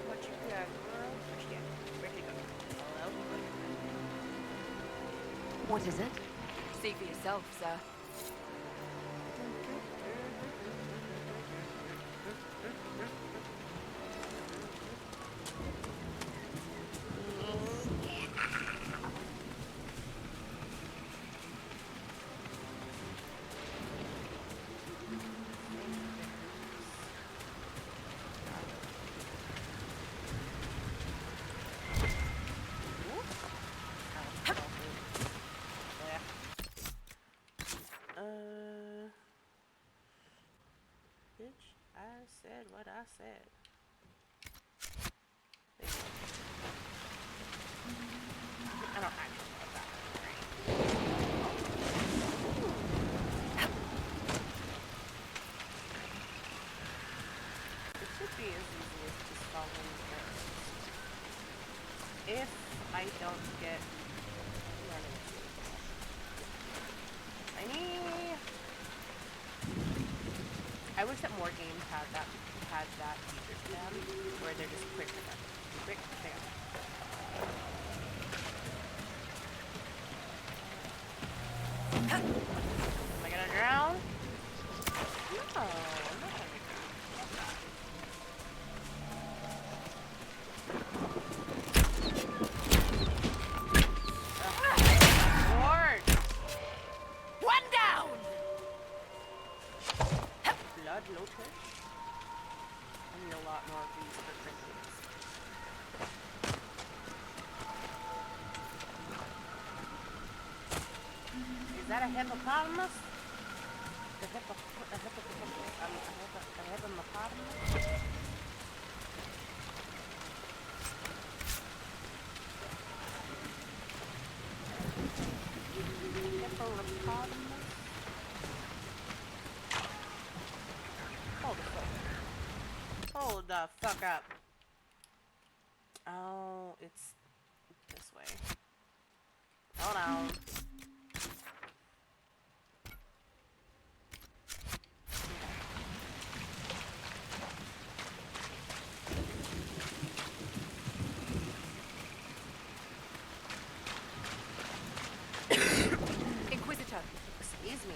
What you got, girl? What you got? Where'd you go? Hello? What is it? See for yourself, sir. Bitch, I said what I said. I don't actually know that. It should be as easy as just following the arrows. If I don't get run into I wish that more games had that feature to them, where they're just quick bam. Am I gonna drown? No, I'm not gonna drown. Lord! One down! Blood lotus? I need a lot more of these for Christmas. Is that a hippopotamus? A hippopotamus? Hold the fuck up. Oh, it's this way. Hold on. Inquisitor. Excuse me.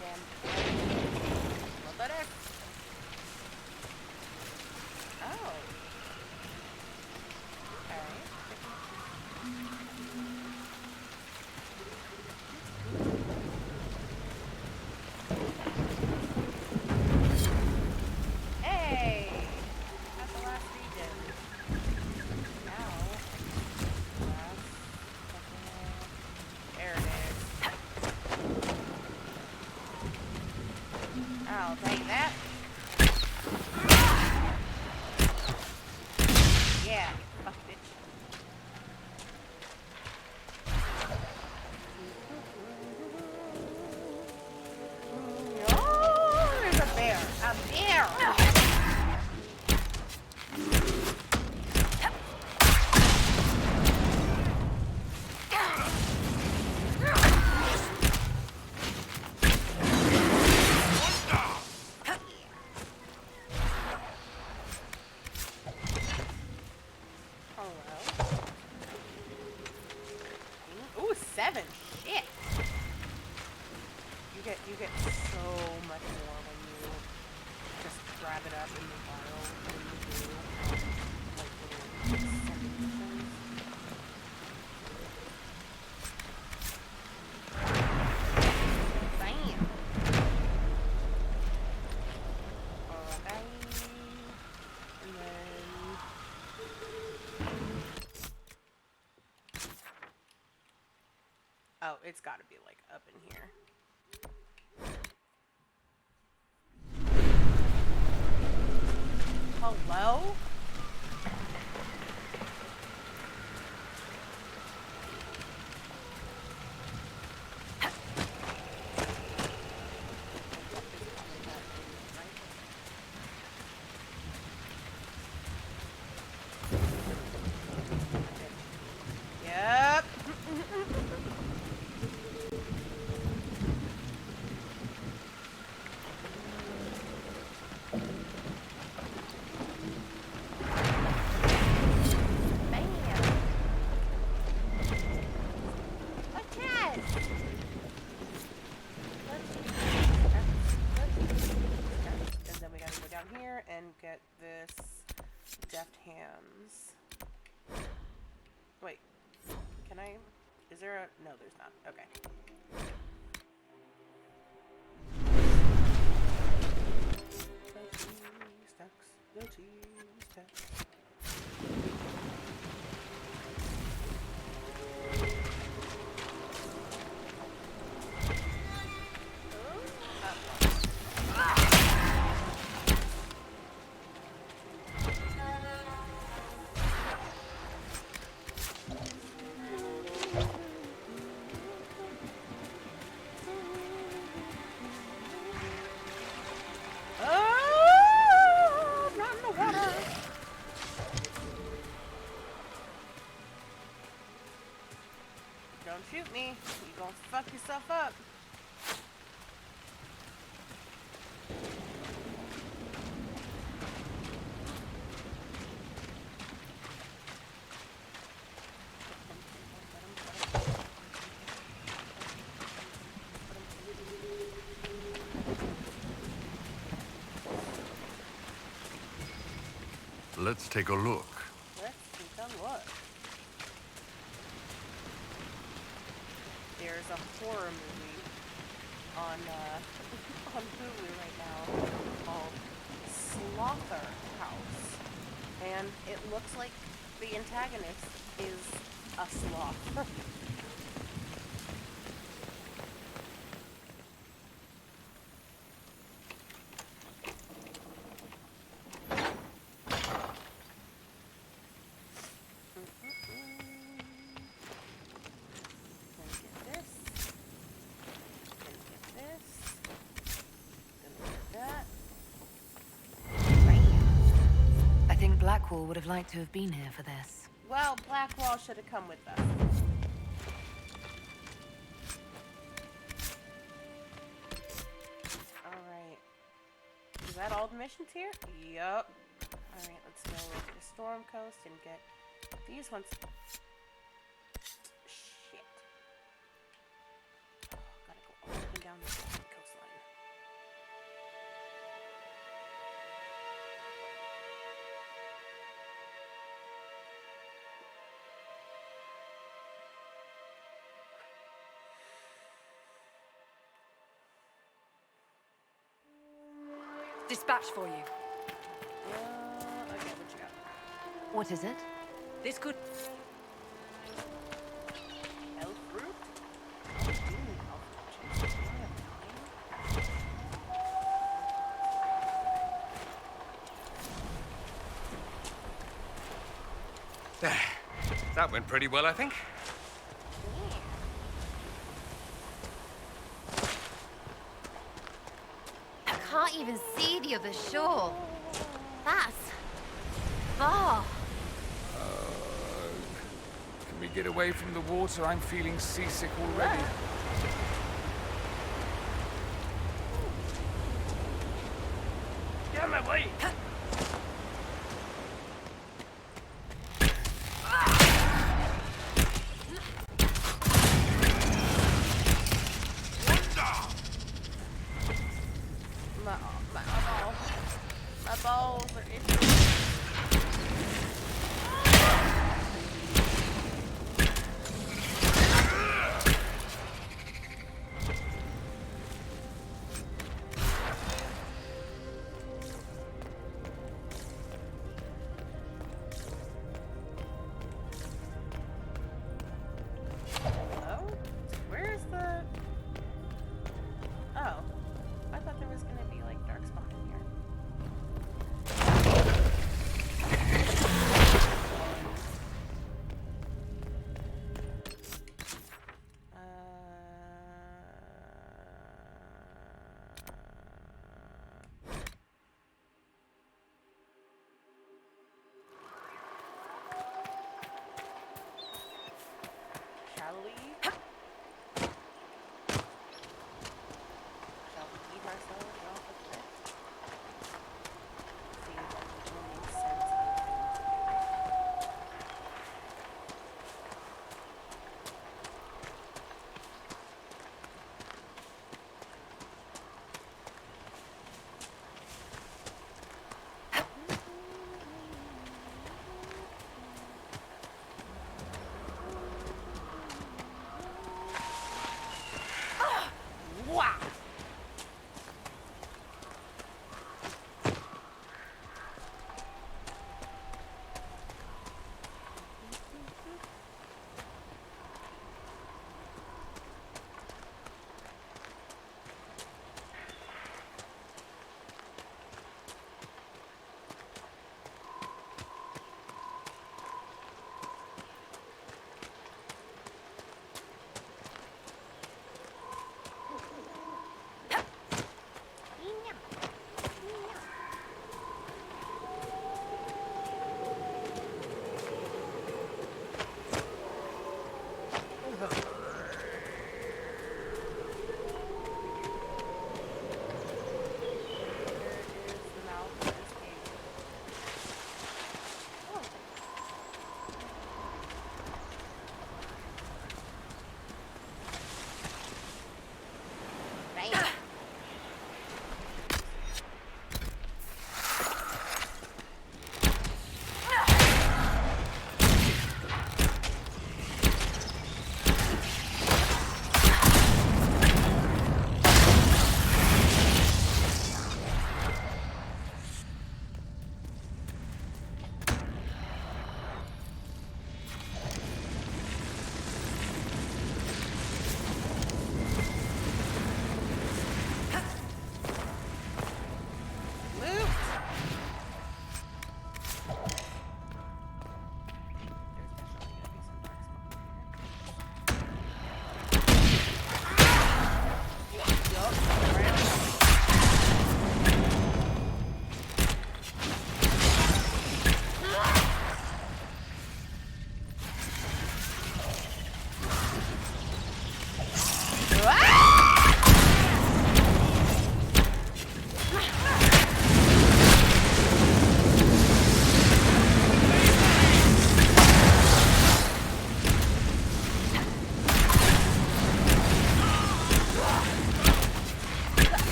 Damn. What the heck? Oh. Hey! That's the last region. Now, there it is. I'll take that. Yeah, fuck bitch. Oh, there's a bear. A bear! 7? Shit. You get so much more when you just grab it up in the vial than you do like little sending missions. Bam. Okay. And then oh, it's got to be like up in here. Hello? Yep. And get this deft hands. Wait, can I? Is there a? No, there's not. Okay. The cheese stacks. Don't shoot me. You gonna fuck yourself up. Let's take a look. Let's take a look. There's a horror movie on on Hulu right now called Slaughterhouse, and it looks like the antagonist is a sloth. Blackwall would have liked to have been here for this. Well, Blackwall should have come with us. Alright. Is that all the missions here? Yup. Alright, let's go over to Storm Coast and get these ones. Shit. Oh, gotta go all up and down this coastline. Dispatch for you. Okay, what you got? What is it? This could... Elf fruit? That went pretty well, I think. Can't even see the other shore. That's far. Can we get away from the water? I'm feeling seasick already. Get out of my way!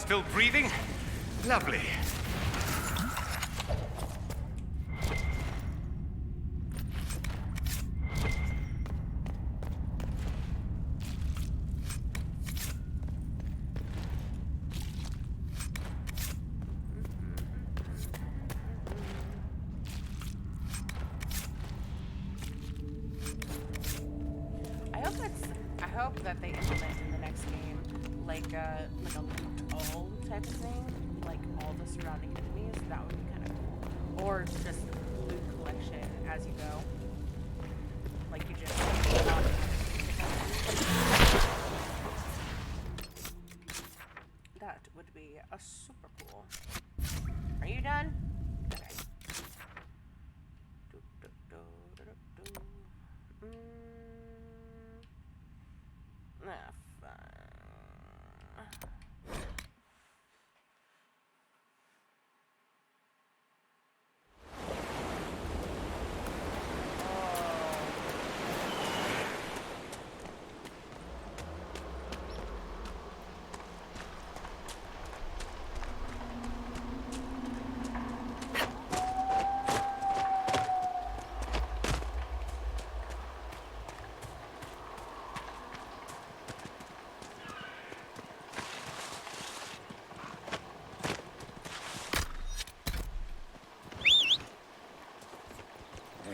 still breathing? Lovely. I hope that they implement in the next game like a loot all type of thing, like all the surrounding enemies. That would be kind of cool. Or just loot collection as you go. Like you just that would be a super cool. Are you done? Okay.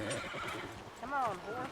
Fine. Come on, horse.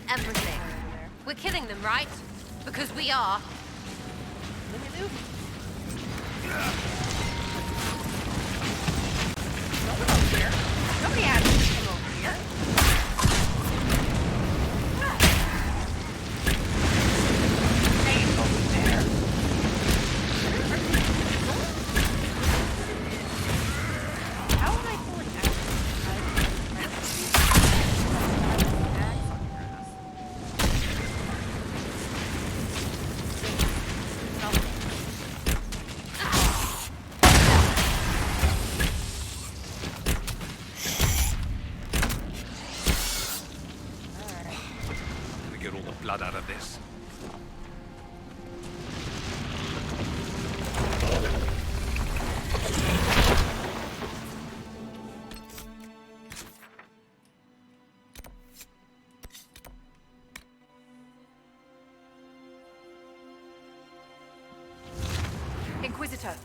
Everything. We're killing them, right? Because we are. Nobody has to come over here. How am I pulling out? Get all the blood out of this. Inquisitor.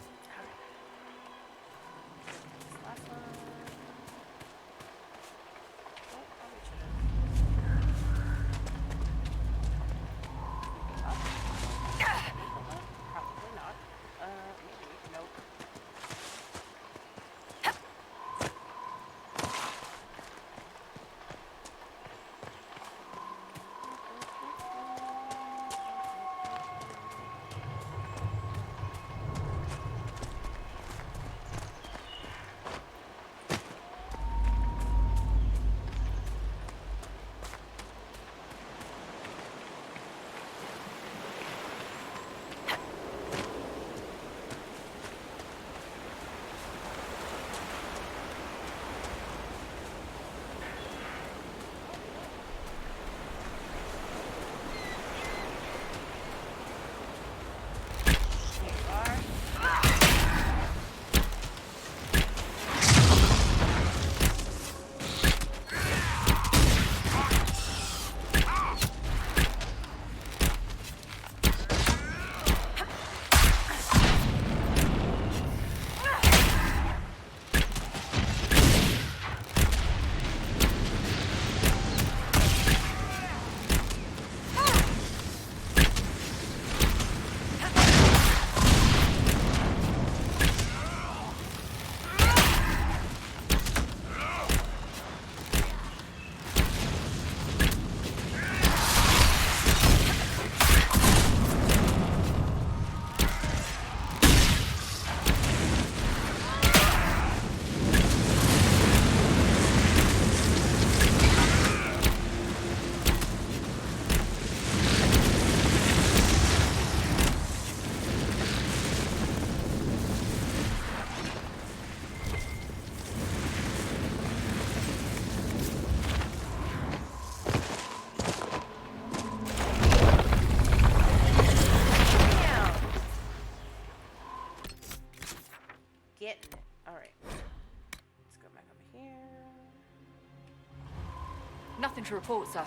Nothing to report, sir.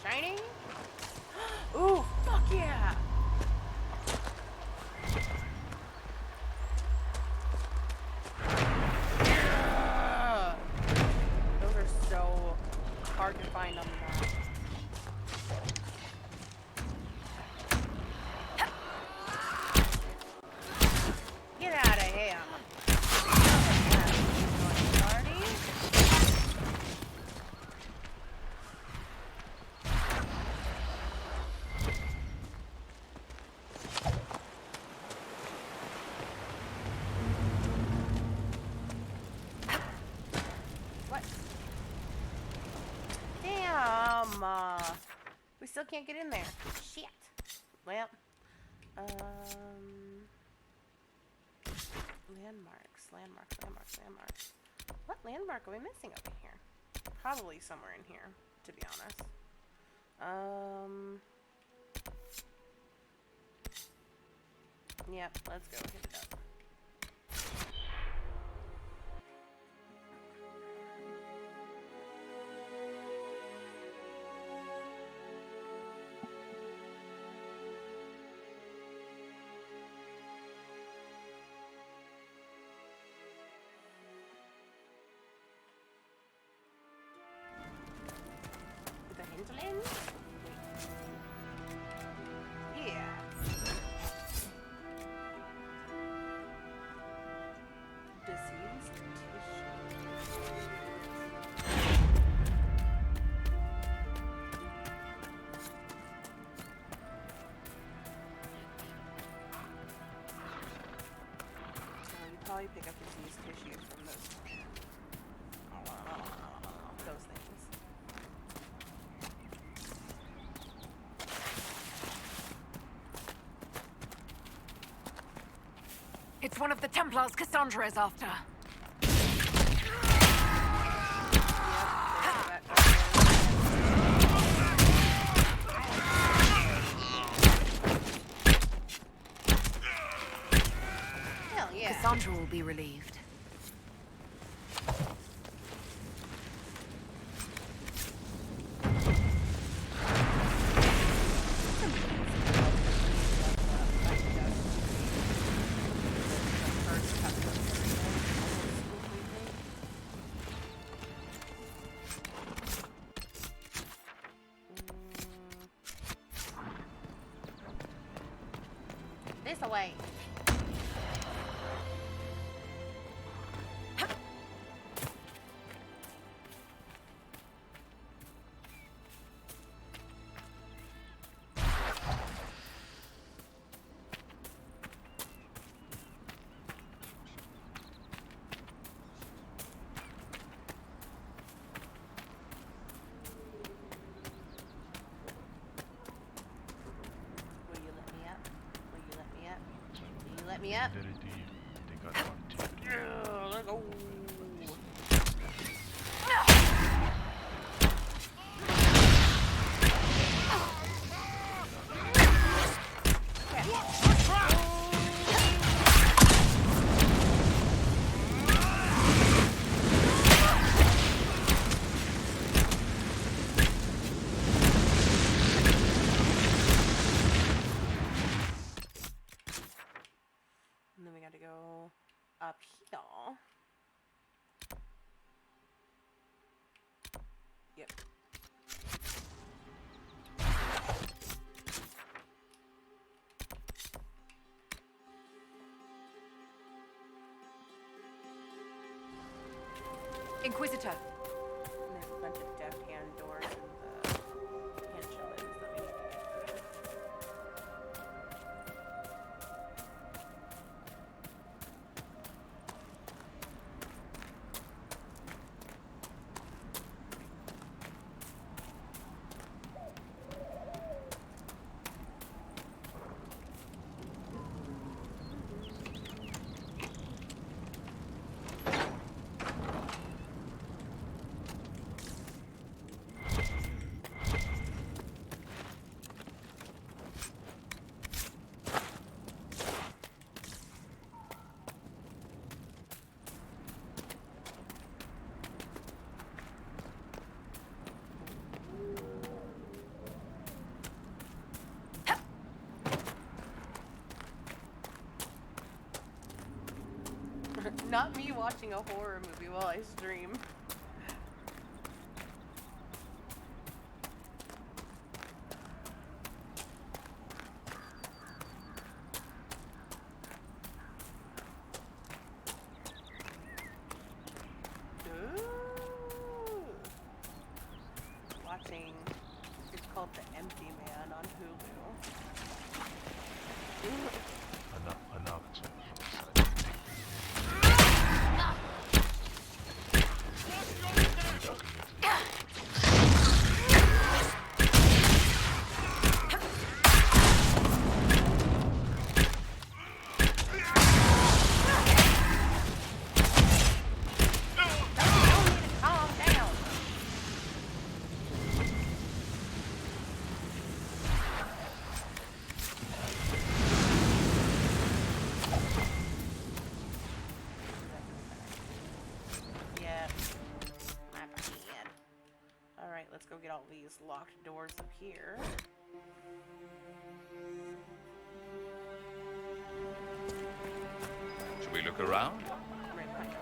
Shiny? Ooh, fuck yeah! Yeah! Those are so hard to find on the map. Get out of here! Party? What? Damn! We still can't get in there. Shit. Well, landmarks. What landmark are we missing over here? Probably somewhere in here, to be honest. Yep, let's go hit it up. The hinterland? Wait. Yeah. Diseased tissue. So you probably pick up diseased tissues from those things. It's one of the Templars Cassandra is after. Hell yeah. Cassandra will be relieved. This away. Let me up. Yeah, let's go. And then we got to go up here. Yep. Inquisitor. And there's a bunch of deft hand doors in the hand challenges that we need to get through. not me watching a horror movie while I stream. Watching, it's called The Empty Man on Hulu. Enough. Calm down. Yeah. My bad. Alright, let's go get all these locked doors up here. Should we look around? Right behind us.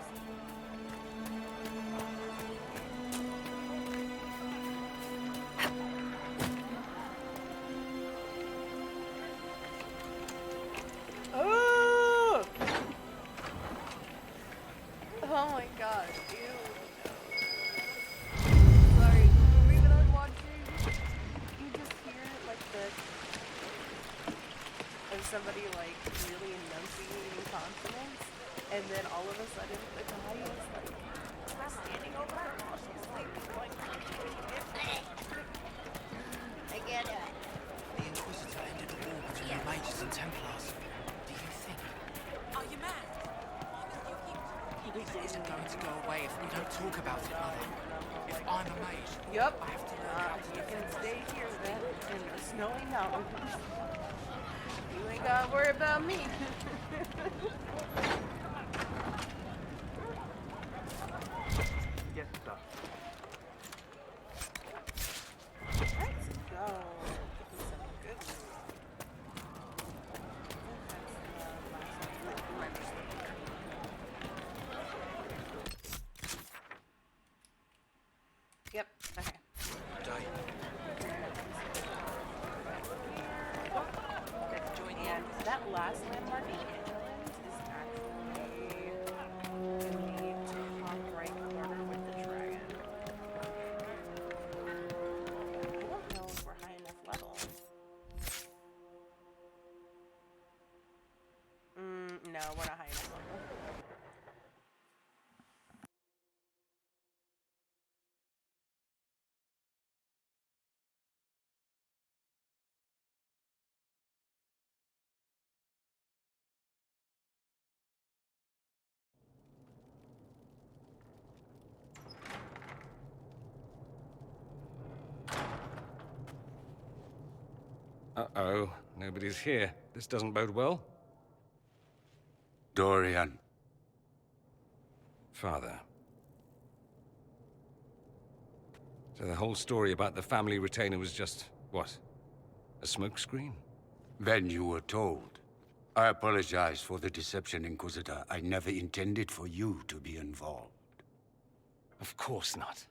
Oh! Oh my god, ew. Sorry, the movie that I'm watching, you just hear like of somebody like really enunciating consonants, and then all of a sudden the guy is like standing over her while she's sleeping, like I get it. The Inquisitor ended the war between the Mages and Templars. Do you think? Are you mad? It isn't going to go away if we don't talk about it, Mother. If I'm a mage, Yup. I have to learn how to You can defend stay here then in the snowy mountains. You ain't gotta worry about me. Get stuff. Let's go. Get me some good food. Yep, okay. And that last landmark in Inland is actually in the top right corner with the dragon. I don't know if we're high enough level. No, we're not high enough level. Uh-oh, nobody's here. This doesn't bode well. Dorian. Father. So the whole story about the family retainer was just, what? A smokescreen? Then you were told. I apologize for the deception, Inquisitor. I never intended for you to be involved. Of course not.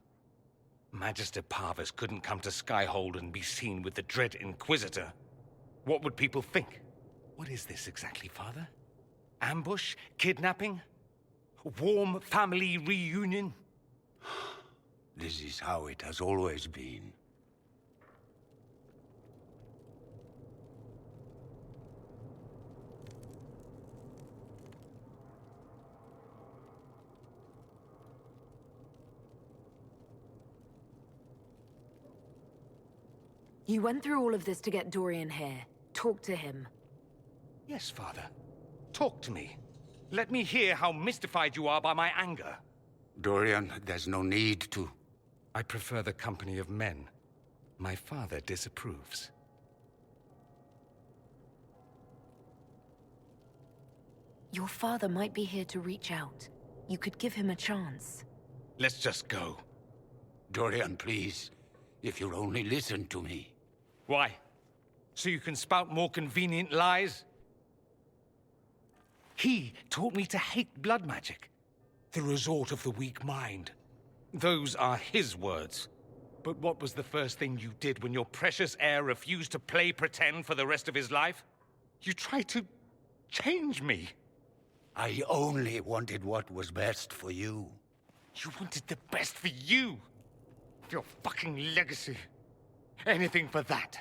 Magister Parvus couldn't come to Skyhold and be seen with the dread Inquisitor. What would people think? What is this exactly, Father? Ambush? Kidnapping? Warm family reunion? This is how it has always been. You went through all of this to get Dorian here. Talk to him. Yes, Father. Talk to me. Let me hear how mystified you are by my anger. Dorian, there's no need to. I prefer the company of men. My father disapproves. Your father might be here to reach out. You could give him a chance. Let's just go. Dorian, please. If you'll only listen to me. Why? So you can spout more convenient lies? He taught me to hate blood magic. the resort of the weak mind. Those are his words. But what was the first thing you did when your precious heir refused to play pretend for the rest of his life? You tried to change me. I only wanted what was best for you. You wanted the best for you. Your fucking legacy. Anything for that.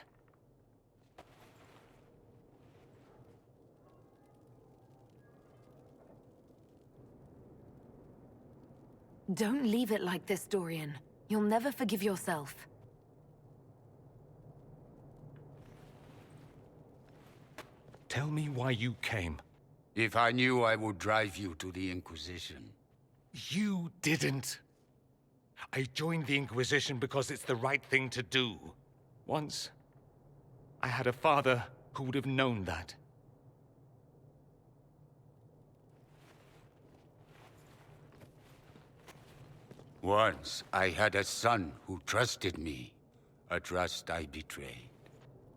Don't leave it like this, Dorian. You'll never forgive yourself. Tell me why you came. If I knew, I would drive you to the Inquisition. You didn't. I joined the Inquisition because it's the right thing to do. Once, I had a father who would have known that. Once, I had a son who trusted me. A trust I betrayed.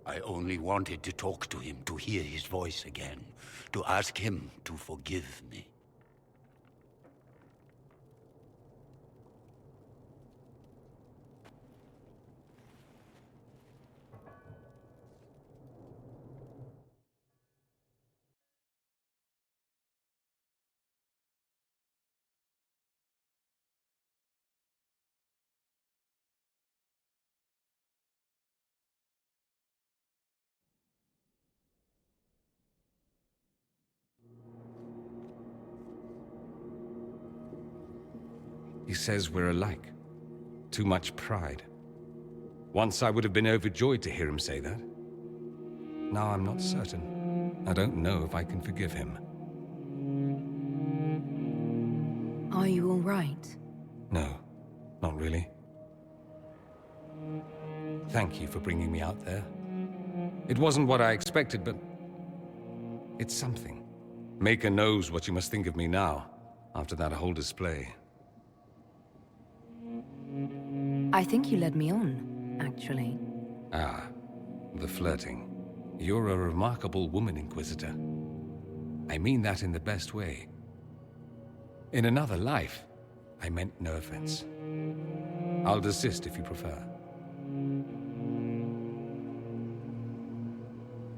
I only wanted to talk to him, to hear his voice again, to ask him to forgive me. He says we're alike. Too much pride. Once I would have been overjoyed to hear him say that. Now I'm not certain. I don't know if I can forgive him. Are you all right? No, not really. Thank you for bringing me out there. It wasn't what I expected, but it's something. Maker knows what you must think of me now, after that whole display. I think you led me on, actually. Ah, the flirting. You're a remarkable woman, Inquisitor. I mean that in the best way. In another life, I meant no offense. I'll desist if you prefer.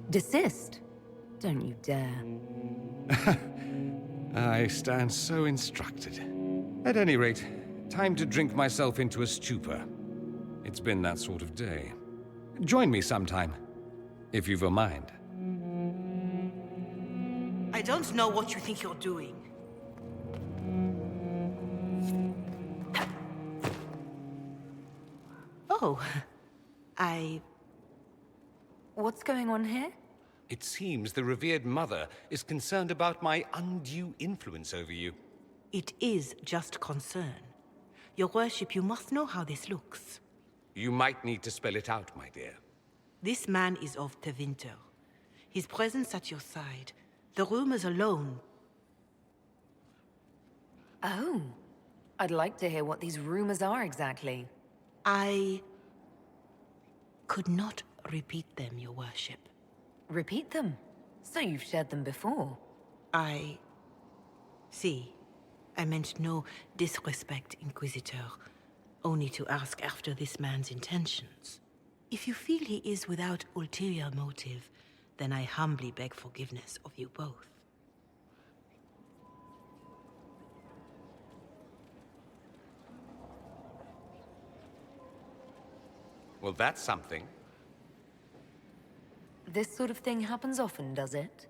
Desist? Don't you dare. I stand so instructed. At any rate, time to drink myself into a stupor. It's been that sort of day. Join me sometime, if you've a mind. I don't know what you think you're doing. Oh, What's going on here? It seems the revered mother is concerned about my undue influence over you. It is just concern. Your worship, you must know how this looks. You might need to spell it out, my dear. This man is of Tevinter. His presence at your side. The rumors alone. Oh. I'd like to hear what these rumors are exactly. I could not repeat them, your worship. Repeat them? So you've shared them before? See, I meant no disrespect, Inquisitor. Only to ask after this man's intentions. If you feel he is without ulterior motive, then I humbly beg forgiveness of you both. Well, that's something. This sort of thing happens often, does it?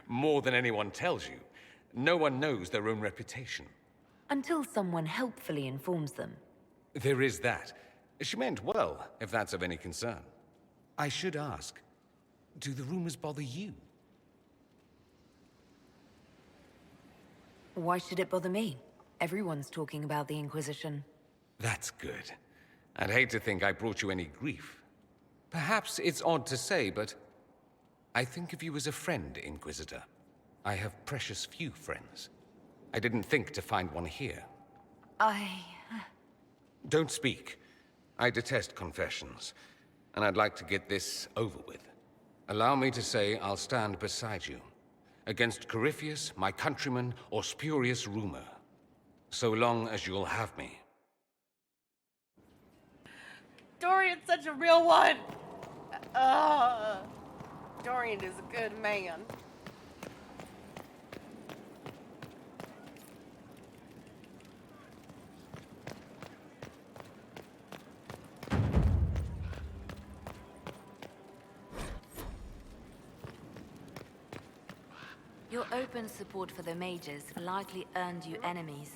More than anyone tells you. No one knows their own reputation. Until someone helpfully informs them. There is that. She meant well, if that's of any concern. I should ask, do the rumors bother you? Why should it bother me? Everyone's talking about the Inquisition. That's good. I'd hate to think I brought you any grief. Perhaps it's odd to say, but I think of you as a friend, Inquisitor. I have precious few friends. I didn't think to find one here. Don't speak. I detest confessions, and I'd like to get this over with. Allow me to say I'll stand beside you. Against Corypheus, my countrymen, or spurious rumor, So long as you'll have me. Dorian's such a real one. Dorian is a good man. Your open support for the mages likely earned you enemies.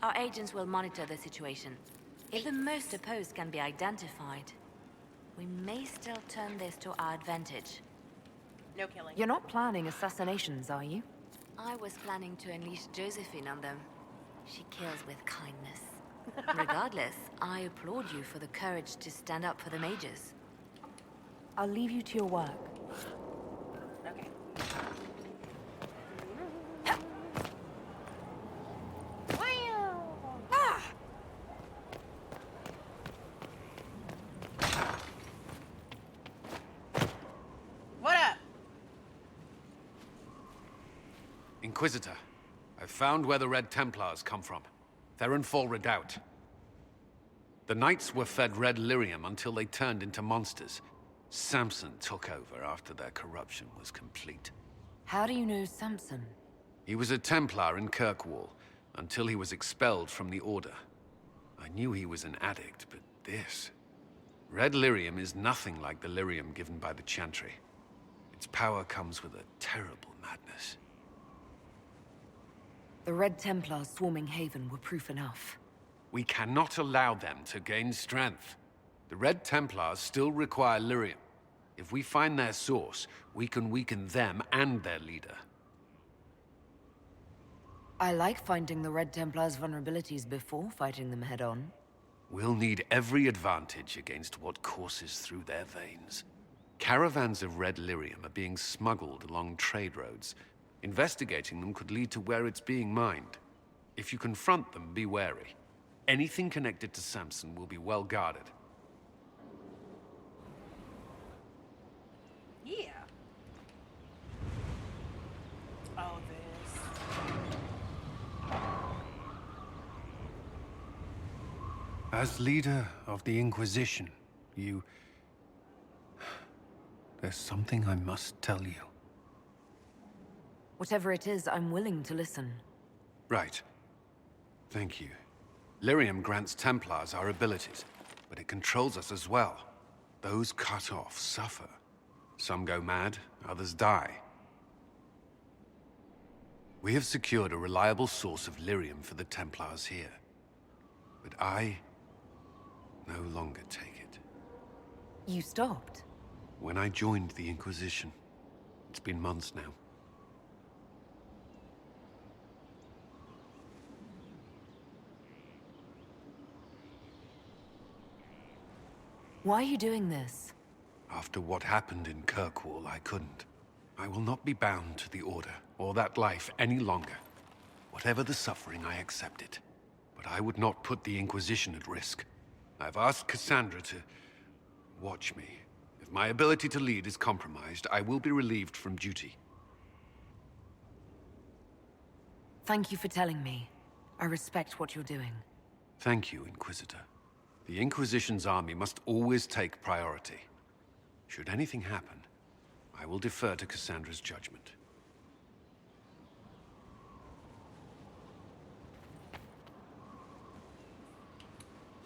Our agents will monitor the situation. If the most opposed can be identified, we may still turn this to our advantage. No killing. You're not planning assassinations, are you? I was planning to unleash Josephine on them. She kills with kindness. Regardless, I applaud you for the courage to stand up for the mages. I'll leave you to your work. Okay. What up? Inquisitor, I've found where the Red Templars come from. Therenfall Redoubt. The Knights were fed red lyrium until they turned into monsters. Samson took over after their corruption was complete. How do you know Samson? He was a Templar in Kirkwall, until he was expelled from the Order. I knew he was an addict, but this... Red lyrium is nothing like the lyrium given by the Chantry. Its power comes with a terrible madness. The Red Templars swarming Haven were proof enough. We cannot allow them to gain strength. The Red Templars still require lyrium. If we find their source, we can weaken them and their leader. I like finding the Red Templars' vulnerabilities before fighting them head-on. We'll need every advantage against what courses through their veins. Caravans of red lyrium are being smuggled along trade roads. Investigating them could lead to where it's being mined. If you confront them, be wary. Anything connected to Samson will be well guarded. Yeah. Oh, this. As leader of the Inquisition, you... There's something I must tell you. Whatever it is, I'm willing to listen. Right. Thank you. Lyrium grants Templars our abilities, but it controls us as well. Those cut off suffer. Some go mad, others die. We have secured a reliable source of lyrium for the Templars here. But I no longer take it. You stopped? When I joined the Inquisition. It's been months now. Why are you doing this? After what happened in Kirkwall, I couldn't. I will not be bound to the Order, or that life any longer. Whatever the suffering, I accept it. But I would not put the Inquisition at risk. I've asked Cassandra to watch me. If my ability to lead is compromised, I will be relieved from duty. Thank you for telling me. I respect what you're doing. Thank you, Inquisitor. The Inquisition's army must always take priority. Should anything happen, I will defer to Cassandra's judgment.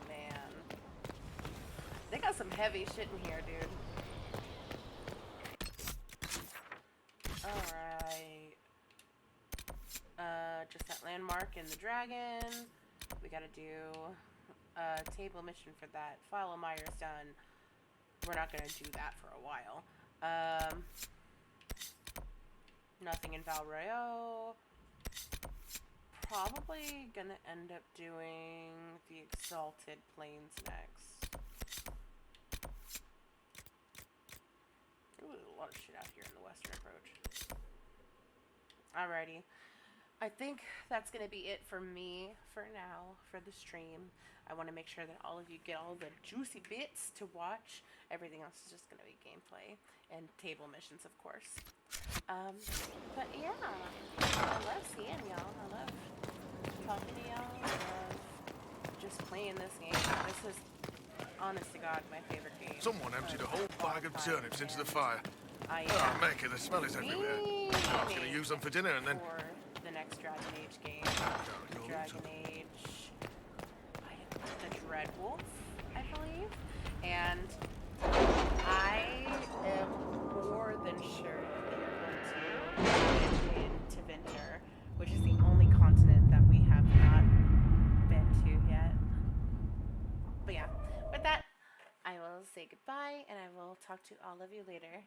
Man. They got some heavy shit in here, dude. Alright. Just that landmark in the dragon. We gotta do a table mission for that. Follow Myers done. We're not gonna do that for a while. Nothing in Val Royeaux. Probably gonna end up doing the Exalted Plains next. Ooh, a lot of shit out here in the Western Approach. Alrighty. I think that's going to be it for me for now, for the stream. I want to make sure that all of you get all the juicy bits to watch. Everything else is just going to be gameplay and table missions, of course. But yeah, I love seeing y'all. I love talking to y'all of just playing this game. This is, honest to God, my favorite game. Someone emptied a whole bag of turnips into the fire. I Oh, Maker, the smell is everywhere. I was gonna use them for dinner and then... For the next Dragon Age game. Dragon Age... The Dread Wolf, I believe. And I am more than sure that we are going to into Winter, which is the only continent that we have not been to yet. But yeah, with that, I will say goodbye, and I will talk to all of you later.